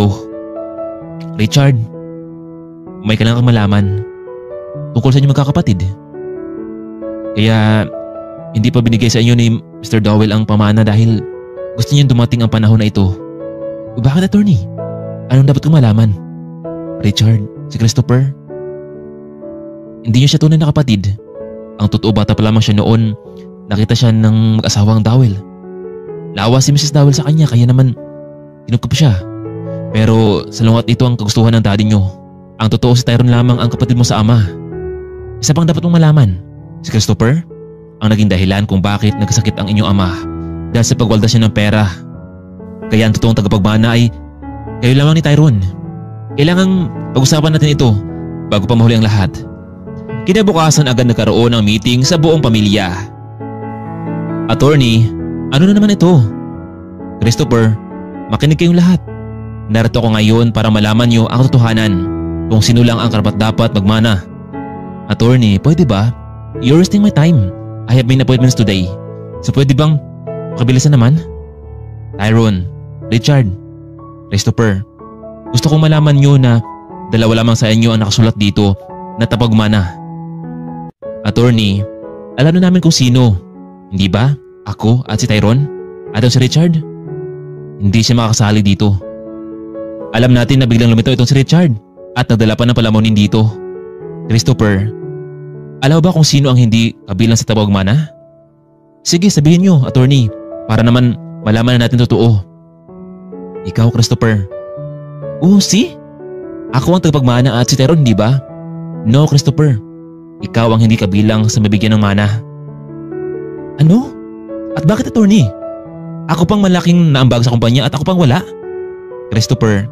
Richard, may kailangan kang malaman tungkol sa inyo magkakapatid. Kaya hindi pa binigay sa inyo ni Mr. Dowell ang pamana dahil gusto niya dumating ang panahon na ito. O bakit, attorney? Anong dapat kong malaman? Richard, si Christopher, hindi niya siya tunay na kapatid. Ang totoo bata pa lamang siya noon. Nakita siya ng mag-asawang Dowell. Naawa si Mrs. Dowell sa kanya kaya naman tinukop siya. Pero salungat ito ang kagustuhan ng daddy niyo. Ang totoo si Tyrone lamang ang kapatid mo sa ama. Isa pang dapat mong malaman. Si Christopher ang naging dahilan kung bakit nagkasakit ang inyong ama dahil sa pagwaldas niya ng pera. Kaya ang totoong tagapagmana ay kayo lamang ni Tyrone. Kailangang pag-usapan natin ito bago pa mahuli ang lahat. Kinabukasan agad nagkaroon ng meeting sa buong pamilya. Attorney, ano na naman ito? Christopher, makinig kayong lahat. Narito ako ngayon para malaman niyo ang katotohanan kung sino lang ang karapat-dapat magmana. Attorney, pwede ba? You're wasting my time. I have many appointments today. So pwede bang makabilisan naman? Tyrone, Richard, Christopher, gusto kong malaman niyo na dalawa lamang sa inyo ang nakasulat dito na tapagmana. Attorney, alam na namin kung sino. Hindi ba? Ako at si Tyrone? At si Richard? Hindi siya makakasali dito. Alam natin na biglang lumitaw itong si Richard at nagdala pa ng palamunin dito. Christopher, alam ba kung sino ang hindi kabilang sa tapagmana? Sige, sabihin niyo, attorney, para naman malaman na natin totoo. Ikaw, Christopher. Oh, si? Ako ang tagapagmana at si Tyrone, hindi ba? No, Christopher. Ikaw ang hindi kabilang sa mabigyan ng mana. Ano? At bakit, attorney? Ako pang malaking naambag sa kumpanya at ako pang wala? Christopher,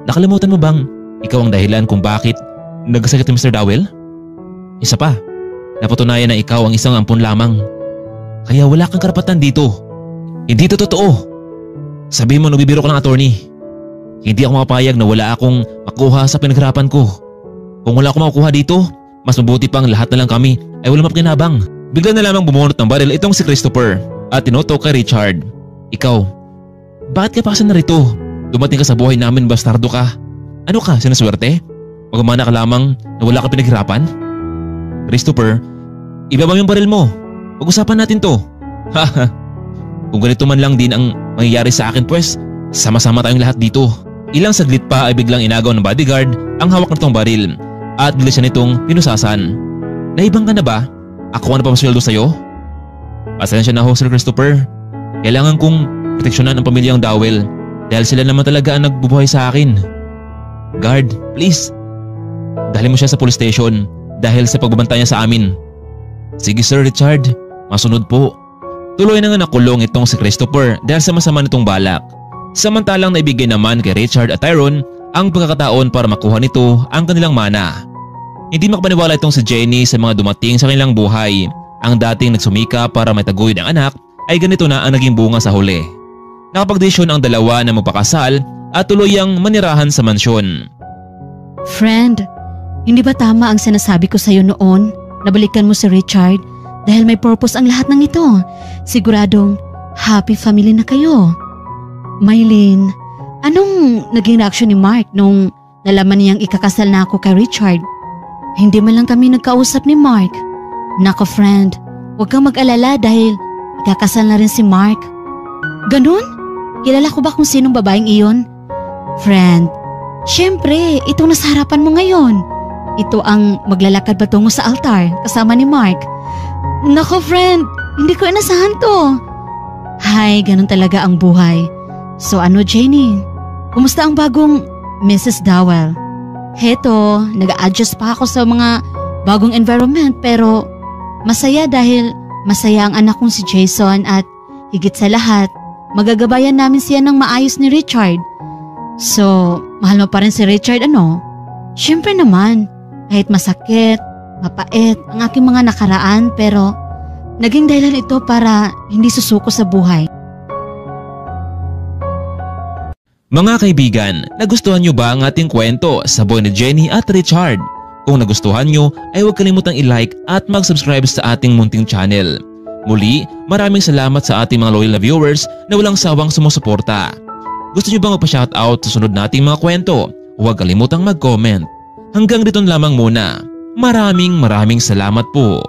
nakalimutan mo bang ikaw ang dahilan kung bakit Nagkasakit ni Mr. Dowell? Isa pa, napatunayan na ikaw ang isang ampon lamang. Kaya wala kang karapatan dito. Hindi ito totoo. Sabihin mo nagbibiro ka ng attorney. Hindi ako mapapayag na wala akong makuha sa pinaghirapan ko. Kung wala akong makukuha dito, mas mabuti pang lahat na lang kami ay wala mapakinabang. Bigla na lamang bumunot ng baril itong si Christopher at tinotok kay Richard. Ikaw, bakit ka pa kasi narito? Dumating ka sa buhay namin, bastardo ka. Ano ka, sinaswerte? Magmana ka lamang na wala ka pinaghirapan? Christopher, ibaba yung baril mo. Pag-usapan natin to. Haha. Kung ganito man lang din ang mangyayari sa akin, pues sama-sama tayong lahat dito. Ilang saglit pa ay biglang inagaw ng bodyguard ang hawak nitong baril at bilis siya nitong pinusasan. Naibang ka na ba? Ako ang napapasweldo sa'yo? Pasensya na ho, Sir Christopher. Kailangan kong proteksyonan ang pamilyang Dowell dahil sila naman talaga ang nagbubuhay sa akin. Guard, please. Dalhin mo siya sa police station dahil sa pagbabanta niya sa amin. Sige Sir Richard, masunod po. Tuloy na nga nakulong itong si Christopher dahil sa masama nitong balak. Samantalang naibigay naman kay Richard at Tyrone ang pagkakataon para makuha nito ang kanilang mana. Hindi makapaniwala itong si Jenny sa mga dumating sa kanilang buhay. Ang dating nagsumika para maitaguyod ang anak ay ganito na ang naging bunga sa huli. Nakapagdesisyon ang dalawa na magpakasal at tuluyang manirahan sa mansyon. Friend, hindi ba tama ang sinasabi ko sa'yo noon? Nabalikan mo si Richard dahil may purpose ang lahat ng ito. Siguradong happy family na kayo. Mylene, anong naging reaction ni Mark nung nalaman niyang ikakasal na ako kay Richard? Hindi man lang kami nagkausap ni Mark. Nako friend, huwag kang mag-alala dahil ikakasal na rin si Mark. Ganun? Kilala ko ba kung sinong babaeng iyon? Friend, syempre, itong nasa harapan mo ngayon. Ito ang maglalakad patungo sa altar kasama ni Mark. Nako friend, hindi ko inasahan to. Hay, ganun talaga ang buhay. So ano Jenny, kumusta ang bagong Mrs. Dowell? Heto, nag-a-adjust pa ako sa mga bagong environment pero masaya dahil masaya ang anak kong si Jason at higit sa lahat, magagabayan namin siya ng maayos ni Richard. So, mahal mo pa rin si Richard ano? Siyempre naman, kahit masakit, mapait ang aking mga nakaraan pero naging dahilan ito para hindi susuko sa buhay. Mga kaibigan, nagustuhan nyo ba ang ating kwento sa buhay ni Jenny at Richard? Kung nagustuhan nyo ay huwag kalimutang i-like at mag-subscribe sa ating munting channel. Muli, maraming salamat sa ating mga loyal na viewers na walang sawang sumusuporta. Gusto nyo bang magpa-shoutout sa sunod nating mga kwento? Huwag kalimutang mag-comment. Hanggang dito lamang muna. Maraming salamat po.